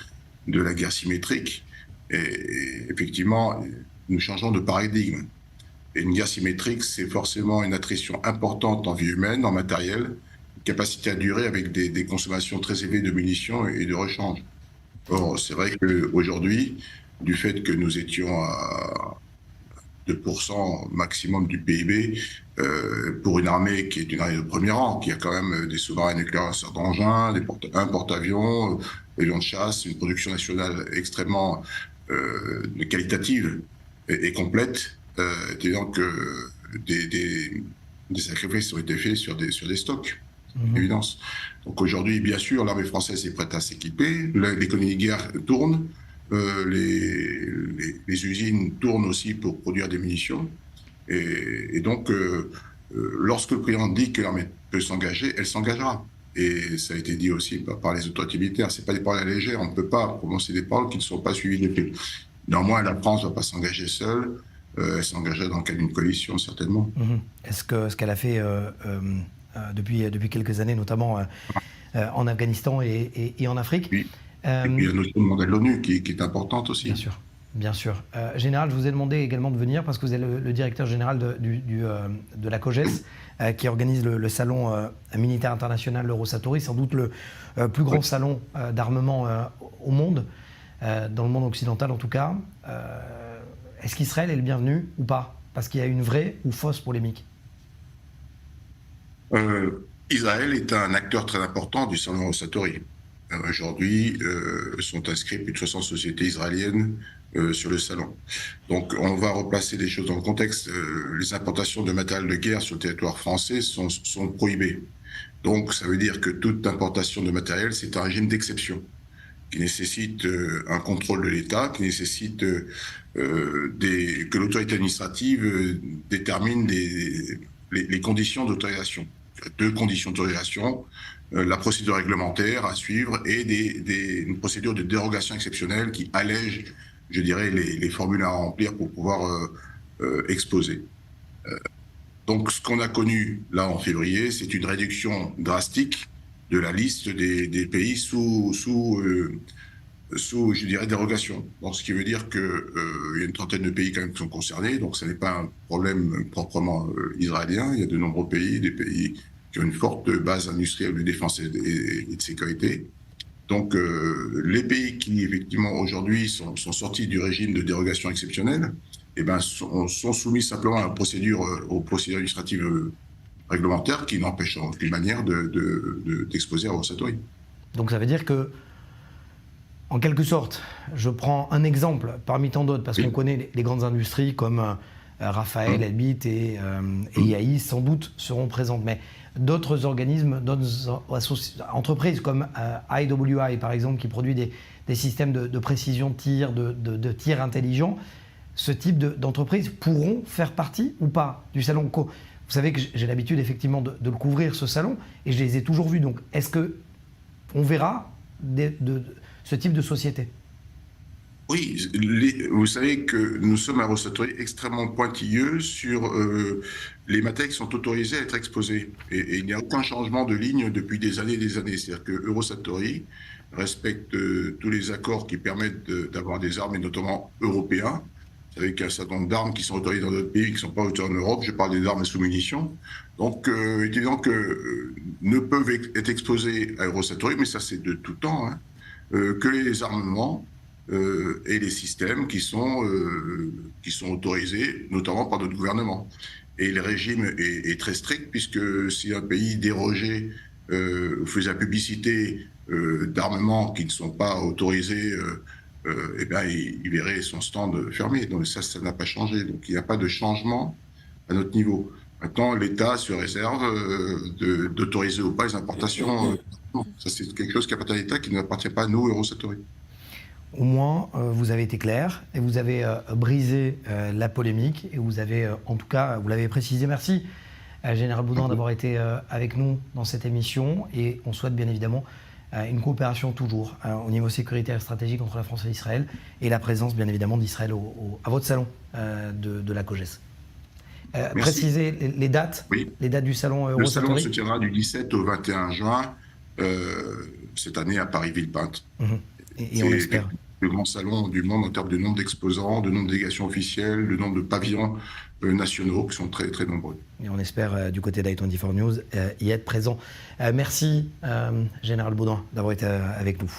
de la guerre symétrique. Et effectivement, nous changeons de paradigme. Et une guerre symétrique, c'est forcément une attrition importante en vie humaine, en matériel, une capacité à durer avec des consommations très élevées de munitions et de rechange. Or, c'est vrai qu'aujourd'hui, du fait que nous étions à 2% maximum du PIB, pour une armée qui est une armée de premier rang, qui a quand même des sous-marins nucléaires lanceurs d'engins, un porte-avions, des avions de chasse, une production nationale extrêmement qualitative et complète, disant que des sacrifices ont été faits sur des stocks, évidence. Donc aujourd'hui, bien sûr, l'armée française est prête à s'équiper, l'économie de guerre tourne, les usines tournent aussi pour produire des munitions. Et donc, lorsque le président dit que l'armée peut s'engager, elle s'engagera. Et ça a été dit aussi par les autorités militaires. Ce n'est pas des paroles légères. On ne peut pas prononcer des paroles qui ne sont pas suivies des faits. Néanmoins, la France ne va pas s'engager seule. Elle s'engagerait dans le cadre d'une coalition, certainement. Est-ce que ce qu'elle a fait depuis quelques années, notamment en Afghanistan et en Afrique. Oui. Et puis il y a notre mandat de l'ONU qui est importante aussi. Bien sûr. Bien sûr. Général, je vous ai demandé également de venir parce que vous êtes le directeur général de la COGES qui organise le salon militaire international Eurosatory, sans doute le plus grand salon d'armement au monde, dans le monde occidental en tout cas. Est-ce qu'Israël est le bienvenu ou pas? Parce qu'il y a une vraie ou fausse polémique. Israël est un acteur très important du salon Eurosatory. Aujourd'hui, sont inscrits plus de 60 sociétés israéliennes sur le salon. Donc on va replacer les choses dans le contexte. Les importations de matériel de guerre sur le territoire français sont prohibées. Donc ça veut dire que toute importation de matériel, c'est un régime d'exception qui nécessite un contrôle de l'État, qui nécessite que l'autorité administrative détermine les conditions d'autorisation. Il y a 2 conditions d'autorisation, la procédure réglementaire à suivre et une procédure de dérogation exceptionnelle qui allège, je dirais, les formules à remplir pour pouvoir exposer. Donc ce qu'on a connu là en février, c'est une réduction drastique de la liste des pays sous je dirais, dérogation. Donc, ce qui veut dire qu'il y a une trentaine de pays quand même qui sont concernés, donc ce n'est pas un problème proprement israélien. Il y a de nombreux pays, des pays qui ont une forte base industrielle de défense et de sécurité. Donc, les pays qui, effectivement, aujourd'hui sont sortis du régime de dérogation exceptionnelle, eh ben, sont soumis simplement à aux procédures administratives réglementaires qui n'empêchent en aucune manière d'exposer à Eurosatory. Donc, ça veut dire que en quelque sorte, je prends un exemple parmi tant d'autres, parce qu'on connaît les grandes industries comme Rafael, Elbit et IAI, sans doute seront présentes. Mais d'autres organismes, d'autres entreprises comme IWI, par exemple, qui produit des systèmes de précision de tir, de tir intelligent, ce type d'entreprises pourront faire partie ou pas du salon. Vous savez que j'ai l'habitude effectivement de le couvrir, ce salon, et je les ai toujours vus. Donc, est-ce qu'on verra ce type de société? Oui, vous savez que nous sommes à Eurosatory extrêmement pointilleux sur les matériels qui sont autorisés à être exposés. Et il n'y a aucun changement de ligne depuis des années et des années. C'est-à-dire que Eurosatory respecte tous les accords qui permettent d'avoir des armes, et notamment européens. Vous savez qu'il y a un certain nombre d'armes qui sont autorisées dans d'autres pays qui ne sont pas autorisées en Europe. Je parle des armes sous munitions. Donc, il est évident que ne peuvent être exposés à Eurosatory, mais ça c'est de tout temps, hein, que les armements et les systèmes qui sont autorisés, notamment par notre gouvernement. Et le régime est très strict, puisque si un pays dérogeait, faisait la publicité d'armements qui ne sont pas autorisés, eh bien, il verrait son stand fermé. Donc ça n'a pas changé. Donc il n'y a pas de changement à notre niveau. Maintenant, l'État se réserve d'autoriser ou pas les importations. Ça, c'est quelque chose qui appartient à l'État, qui n'appartient pas à nous, Eurosatory. Au moins, vous avez été clair et vous avez brisé la polémique et vous avez, en tout cas, vous l'avez précisé. Merci, Général Boudin, d'avoir été avec nous dans cette émission, et on souhaite bien évidemment une coopération toujours au niveau sécuritaire et stratégique entre la France et Israël, et la présence bien évidemment d'Israël à votre salon de la COGES. Précisez les dates, oui. Les dates du salon Eurosatory. Le salon se tiendra du 17 au 21 juin cette année à Paris-Villepinte. Et on espère. Le grand salon du monde en termes de nombre d'exposants, de nombre de délégations officielles, de nombre de pavillons nationaux qui sont très, très nombreux. Et on espère, du côté d'I24 News, y être présent. Merci, Général Boudin, d'avoir été avec nous.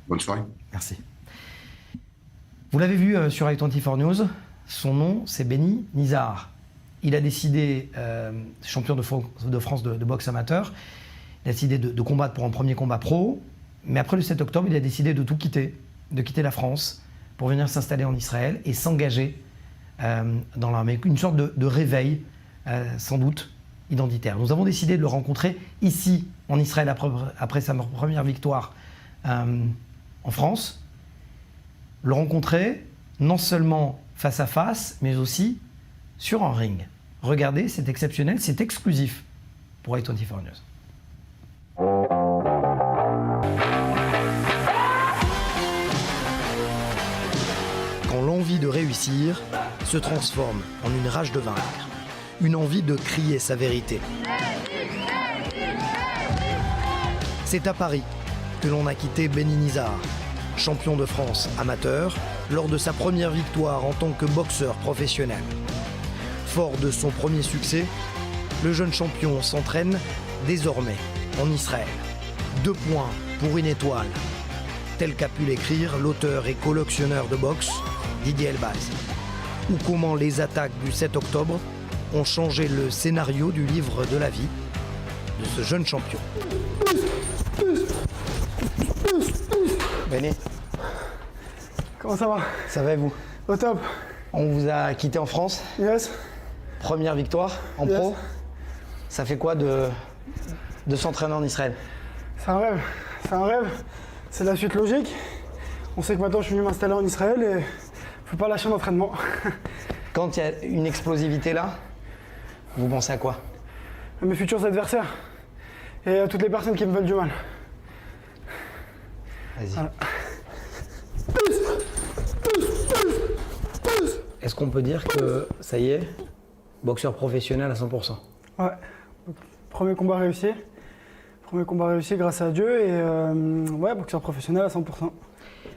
Bonne soirée. Merci. Vous l'avez vu sur I24 News, son nom, c'est Benny Nizar. Il a décidé, champion de France de boxe amateur, il a décidé de combattre pour un premier combat pro. Mais après le 7 octobre, il a décidé de tout quitter, de quitter la France pour venir s'installer en Israël et s'engager dans l'armée. Une sorte de réveil, sans doute, identitaire. Nous avons décidé de le rencontrer ici, en Israël, après sa première victoire en France. Le rencontrer non seulement face à face, mais aussi sur un ring. Regardez, c'est exceptionnel, c'est exclusif pour I24 News. Quand l'envie de réussir se transforme en une rage de vaincre, une envie de crier sa vérité. C'est à Paris que l'on a quitté Benny Nizar, champion de France amateur, lors de sa première victoire en tant que boxeur professionnel. Fort de son premier succès, le jeune champion s'entraîne désormais en Israël. 2 points pour une étoile. Tel qu'a pu l'écrire l'auteur et collectionneur de boxe, Didier Elbaz. Ou comment les attaques du 7 octobre ont changé le scénario du livre de la vie de ce jeune champion. Benny, Comment ça va? ça va et vous? Au top. On vous a quitté en France, Yes. première victoire en Yes. pro. Ça fait quoi de s'entraîner en Israël? C'est un rêve. C'est un rêve. C'est la suite logique. On sait que maintenant je suis venu m'installer en Israël et faut pas lâcher l'entraînement. Quand il y a une explosivité là, vous pensez à quoi? À mes futurs adversaires et à toutes les personnes qui me veulent du mal. Vas-y. Voilà. Est-ce qu'on peut dire que ça y est, boxeur professionnel à 100%? Ouais. Premier combat réussi. Premier combat réussi grâce à Dieu et ouais, boxeur professionnel à 100%.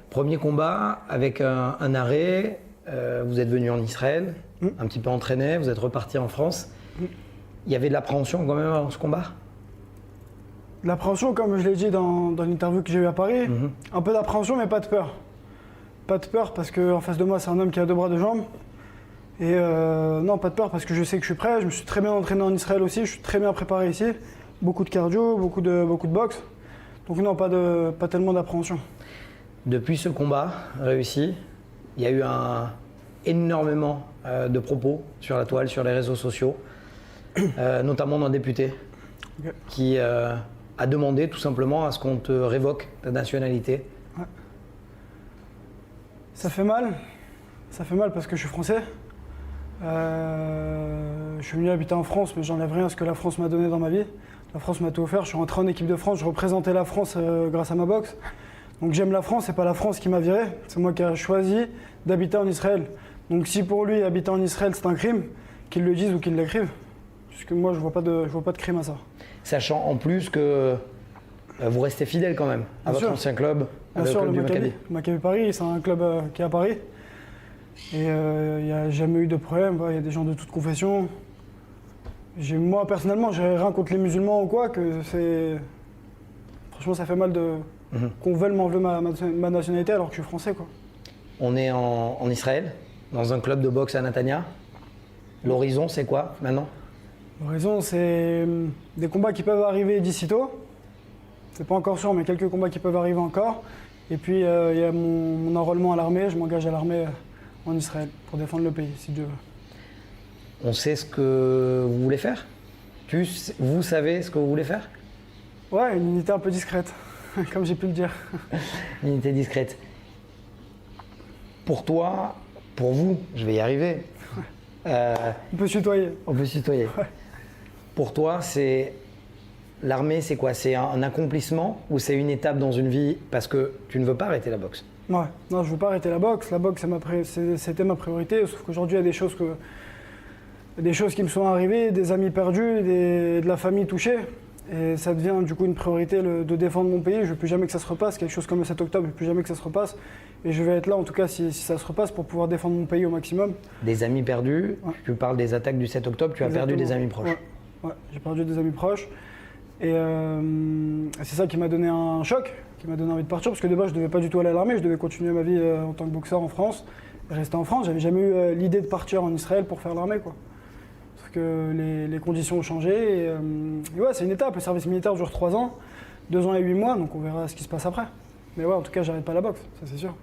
Premier combat avec un arrêt, vous êtes venu en Israël, un petit peu entraîné, vous êtes reparti en France. Il y avait de l'appréhension quand même dans ce combat? De l'appréhension, comme je l'ai dit dans l'interview que j'ai eue à Paris. Un peu d'appréhension, mais pas de peur. Pas de peur parce qu'en face de moi, c'est un homme qui a 2 bras, 2 jambes. Et non, pas de peur parce que je sais que je suis prêt. Je me suis très bien entraîné en Israël aussi. Je suis très bien préparé ici. Beaucoup de cardio, beaucoup de boxe. Donc non, pas tellement d'appréhension. Depuis ce combat réussi, il y a eu énormément de propos sur la toile, sur les réseaux sociaux, notamment d'un député qui a demandé tout simplement à ce qu'on te révoque ta nationalité. Ouais. Ça fait mal. Ça fait mal parce que je suis français. Je suis venu habiter en France, mais j'enlève rien à ce que la France m'a donné dans ma vie. La France m'a tout offert. Je suis rentré en équipe de France. Je représentais la France grâce à ma boxe. Donc j'aime la France, c'est pas la France qui m'a viré. C'est moi qui ai choisi d'habiter en Israël. Donc si pour lui, habiter en Israël, c'est un crime, qu'il le dise ou qu'il l'écrive. Parce que moi, je vois pas de crime à ça. Sachant en plus que vous restez fidèle quand même à votre ancien club, Bien sûr, le Maccabi Paris, c'est un club qui est à Paris. Et il n'y a jamais eu de problème. Il y a des gens de toute confession. Moi, personnellement, j'ai rien contre les musulmans ou quoi. Franchement, ça fait mal qu'on veuille m'enlever ma nationalité alors que je suis français, quoi. On est en Israël, dans un club de boxe à Netanya. L'horizon, c'est quoi maintenant? L'horizon, c'est des combats qui peuvent arriver d'ici tôt. C'est pas encore sûr, mais quelques combats qui peuvent arriver encore. Et puis, il y a mon enrôlement à l'armée. Je m'engage à l'armée en Israël pour défendre le pays, si Dieu veut. On sait ce que vous voulez faire? Vous savez ce que vous voulez faire? Ouais, une unité un peu discrète, comme j'ai pu le dire. Une unité discrète. Pour toi, pour vous, je vais y arriver. On peut se tutoyer. On peut se tutoyer. Ouais. Pour toi, l'armée, c'est quoi? C'est un accomplissement ou c'est une étape dans une vie parce que tu ne veux pas arrêter la boxe? Ouais, non, je veux pas arrêter la boxe. La boxe, c'était ma priorité, sauf qu'aujourd'hui, il y a des choses qui me sont arrivées, des amis perdus, de la famille touchée. Et ça devient du coup une priorité de défendre mon pays. Je ne veux plus jamais que ça se repasse. Quelque chose comme le 7 octobre, je ne veux plus jamais que ça se repasse. Et je vais être là, en tout cas, si ça se repasse, pour pouvoir défendre mon pays au maximum. Des amis perdus, ouais. Tu parles des attaques du 7 octobre, tu as perdu des amis proches. Ouais, j'ai perdu des amis proches. Et c'est ça qui m'a donné un choc, qui m'a donné envie de partir. Parce que de base, je ne devais pas du tout aller à l'armée. Je devais continuer ma vie en tant que boxeur en France. Et rester en France. J'avais jamais eu l'idée de partir en Israël pour faire l'armée, quoi. Que les conditions ont changé et ouais, c'est une étape. Le service militaire dure 3 ans, 2 ans et 8 mois, donc on verra ce qui se passe après. Mais ouais, en tout cas, j'arrête pas la boxe, ça c'est sûr.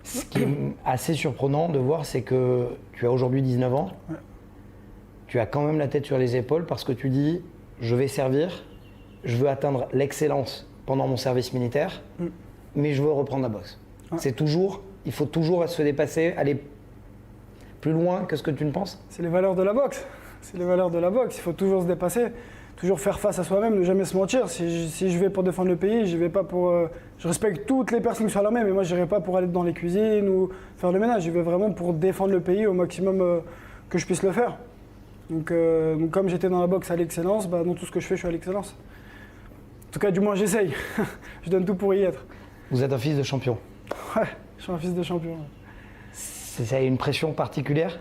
Ce qui est assez surprenant de voir, c'est que tu as aujourd'hui 19 ans, ouais. Tu as quand même la tête sur les épaules parce que tu dis « je vais servir, je veux atteindre l'excellence pendant mon service militaire, mais je veux reprendre la boxe. Ouais. » Il faut toujours se dépasser, aller plus loin que ce que tu ne penses. C'est les valeurs de la boxe. C'est les valeurs de la boxe, il faut toujours se dépasser, toujours faire face à soi-même, ne jamais se mentir. Si je vais pour défendre le pays, je vais pas pour... je respecte toutes les personnes qui sont à l'armée, mais moi je n'irai pas pour aller dans les cuisines ou faire le ménage. Je vais vraiment pour défendre le pays au maximum que je puisse le faire. Donc comme j'étais dans la boxe à l'excellence, dans tout ce que je fais, je suis à l'excellence. En tout cas, du moins j'essaye. Je donne tout pour y être. Vous êtes un fils de champion. Ouais, je suis un fils de champion. Ça a une pression particulière?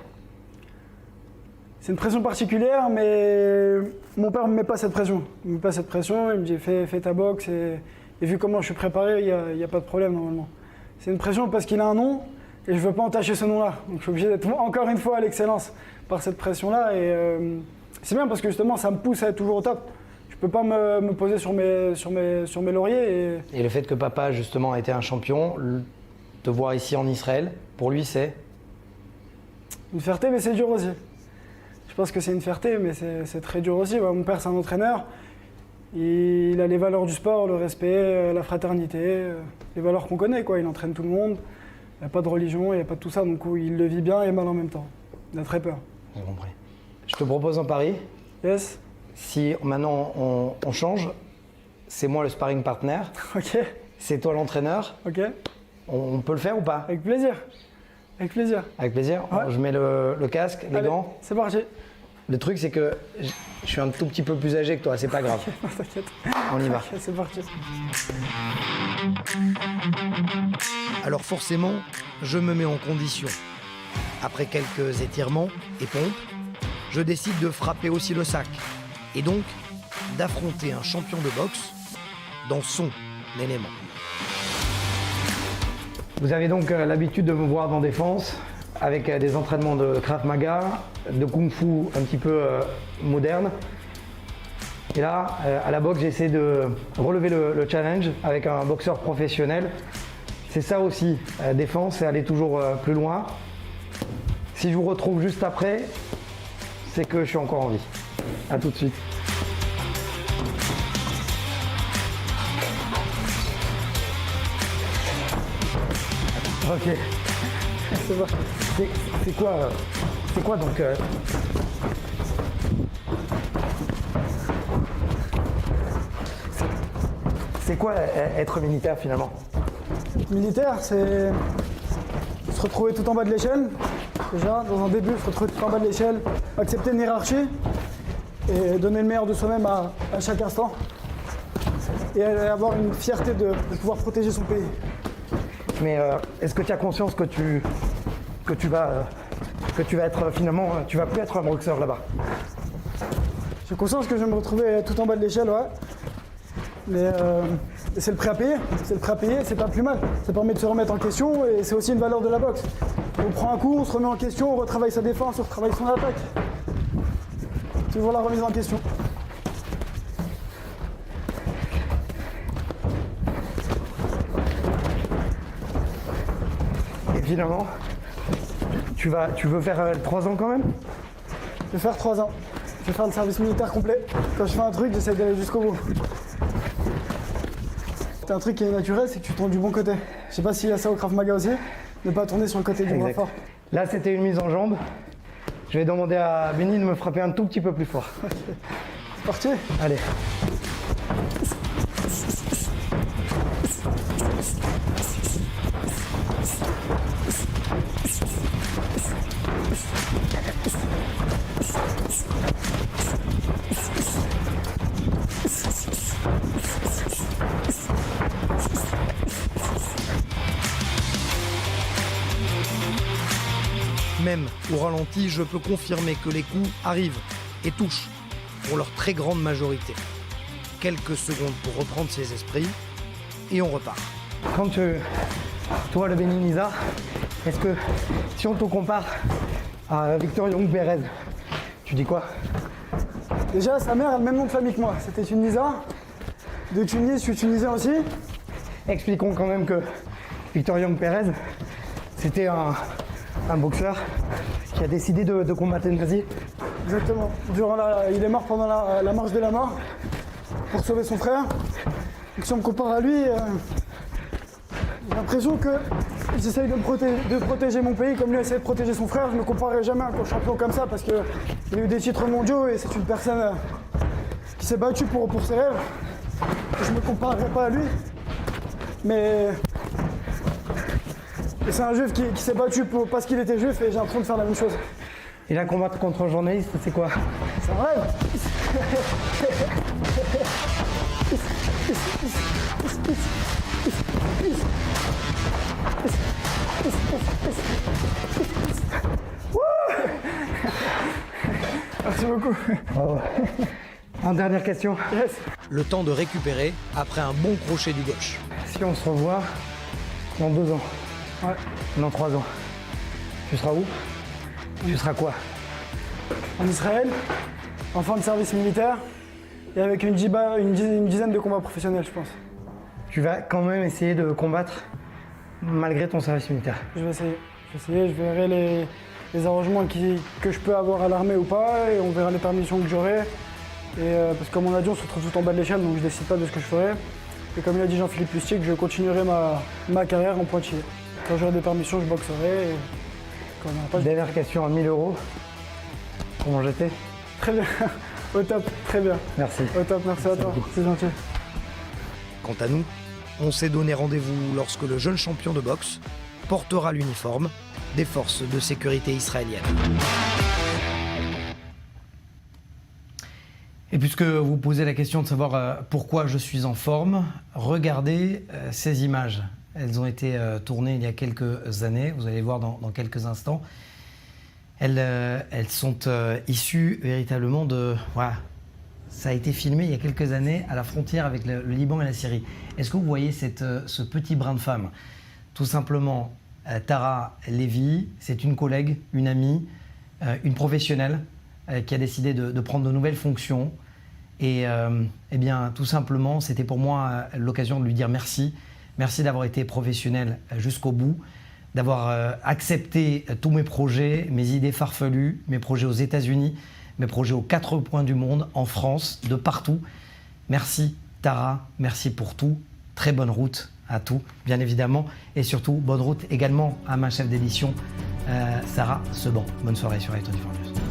C'est une pression particulière, mais mon père ne me met pas cette pression. Il me met pas cette pression, il me dit fais ta boxe et vu comment je suis préparé, il n'y a pas de problème normalement. C'est une pression parce qu'il a un nom et je ne veux pas entacher ce nom-là. Donc je suis obligé d'être encore une fois à l'excellence par cette pression-là. Et c'est bien parce que justement ça me pousse à être toujours au top. Je ne peux pas me poser sur mes lauriers. Et le fait que papa justement a été un champion, te voir ici en Israël, pour lui c'est une fierté, mais c'est dur aussi. Je pense que c'est une fierté, mais c'est très dur aussi. Mon père, c'est un entraîneur. Il a les valeurs du sport, le respect, la fraternité, les valeurs qu'on connaît, quoi. Il entraîne tout le monde. Il n'y a pas de religion, il n'y a pas de tout ça. Donc il le vit bien et mal en même temps. Il a très peur. J'ai compris. Je te propose un pari. Yes. Si maintenant on change, c'est moi le sparring partner. Ok. C'est toi l'entraîneur. Ok. On peut le faire ou pas? Avec plaisir. Avec plaisir. Avec plaisir. Ouais. Je mets le casque, les gants. C'est parti. Le truc, c'est que je suis un tout petit peu plus âgé que toi, c'est pas grave. T'inquiète. On y va. Okay, c'est parti. Alors forcément, je me mets en condition. Après quelques étirements et pompes, je décide de frapper aussi le sac. Et donc, d'affronter un champion de boxe dans son élément. Vous avez donc l'habitude de me voir dans Défense avec des entraînements de Krav Maga, de Kung Fu un petit peu moderne. Et là, à la boxe, j'essaie de relever le challenge avec un boxeur professionnel. C'est ça aussi, Défense, c'est aller toujours plus loin. Si je vous retrouve juste après, c'est que je suis encore en vie. A tout de suite. Ok. C'est quoi donc c'est quoi être militaire finalement? Militaire, c'est se retrouver tout en bas de l'échelle. Déjà, dans un début, se retrouver tout en bas de l'échelle, accepter une hiérarchie et donner le meilleur de soi-même à chaque instant. Et avoir une fierté de pouvoir protéger son pays. Mais est-ce que tu as conscience que tu vas être finalement, tu vas plus être un boxeur là-bas? J'ai conscience que je vais me retrouver tout en bas de l'échelle, ouais. Mais c'est le prêt à payer. C'est le prêt à payer, c'est pas plus mal. Ça permet de se remettre en question et c'est aussi une valeur de la boxe. On prend un coup, on se remet en question, on retravaille sa défense, on retravaille son attaque. Toujours la remise en question. Et finalement, tu veux faire 3 ans quand même? Je vais faire 3 ans. Je vais faire le service militaire complet. Quand je fais un truc, j'essaie d'aller jusqu'au bout. C'est un truc qui est naturel, c'est que tu tournes du bon côté. Je sais pas s'il y a ça au Krav Maga aussi, ne pas tourner sur le côté du bras fort. Là, c'était une mise en jambe. Je vais demander à Benny de me frapper un tout petit peu plus fort. Okay. C'est parti. Allez. Même au ralenti, je peux confirmer que les coups arrivent et touchent pour leur très grande majorité. Quelques secondes pour reprendre ses esprits et on repart. Quand toi, le Benny Nizar, est-ce que si on te compare à Victor Young Perez, tu dis quoi? Déjà, sa mère a le même nom de famille que moi. C'était Tunisa. De Tunis, je suis tunisien aussi. Expliquons quand même que Victor Young Perez, c'était un boxeur qui a décidé de combattre les nazis. Exactement. Il est mort pendant la marche de la mort pour sauver son frère. Donc si on me compare à lui, j'ai l'impression que j'essaye de protéger mon pays comme lui a essayé de protéger son frère. Je ne me comparerai jamais à un champion comme ça parce qu'il a eu des titres mondiaux et c'est une personne qui s'est battue pour ses rêves. Je ne me comparerai pas à lui. Mais c'est un juif qui s'est battu parce qu'il était juif et j'ai l'impression de faire la même chose. Et là, combattre contre un journaliste, c'est quoi? C'est un rêve. Merci beaucoup. Bravo. En dernière question. Yes. Le temps de récupérer après un bon crochet du gauche. Si on se revoit dans 2 ans. Ouais. Dans 3 ans. Tu seras où? Tu seras quoi? En Israël, en fin de service militaire, et avec une dizaine de combats professionnels, je pense. Tu vas quand même essayer de combattre malgré ton service militaire. Je vais essayer, je verrai les arrangements que je peux avoir à l'armée ou pas, et on verra les permissions que j'aurai. Parce que comme on a dit, on se retrouve tout en bas de l'échelle, donc je décide pas de ce que je ferai. Et comme il a dit Jean-Philippe Lustig, je continuerai ma carrière en pointillé. Quand j'aurai des permissions, je boxerai. Et quand on n'aura pas, Dernière question à 1 000 €. Comment j'étais? Très bien, au top, très bien. Merci. Au top, merci à toi, c'est gentil. Quant à nous, on s'est donné rendez-vous lorsque le jeune champion de boxe portera l'uniforme des forces de sécurité israéliennes. Et puisque vous posez la question de savoir pourquoi je suis en forme, regardez ces images. Elles ont été tournées il y a quelques années, vous allez voir dans quelques instants. Elles sont issues véritablement de... Voilà, ça a été filmé il y a quelques années à la frontière avec le Liban et la Syrie. Est-ce que vous voyez ce petit brin de femme? Tout simplement, Tara Levy, c'est une collègue, une amie, une professionnelle qui a décidé de prendre de nouvelles fonctions. Et eh bien, tout simplement, c'était pour moi l'occasion de lui dire merci. Merci d'avoir été professionnelle jusqu'au bout, d'avoir accepté tous mes projets, mes idées farfelues, mes projets aux États-Unis, mes projets aux 4 coins du monde, en France, de partout. Merci Tara, merci pour tout. Très bonne route à tout, bien évidemment. Et surtout, bonne route également à ma chef d'édition, Sarah Seban. Bonne soirée sur i24 News.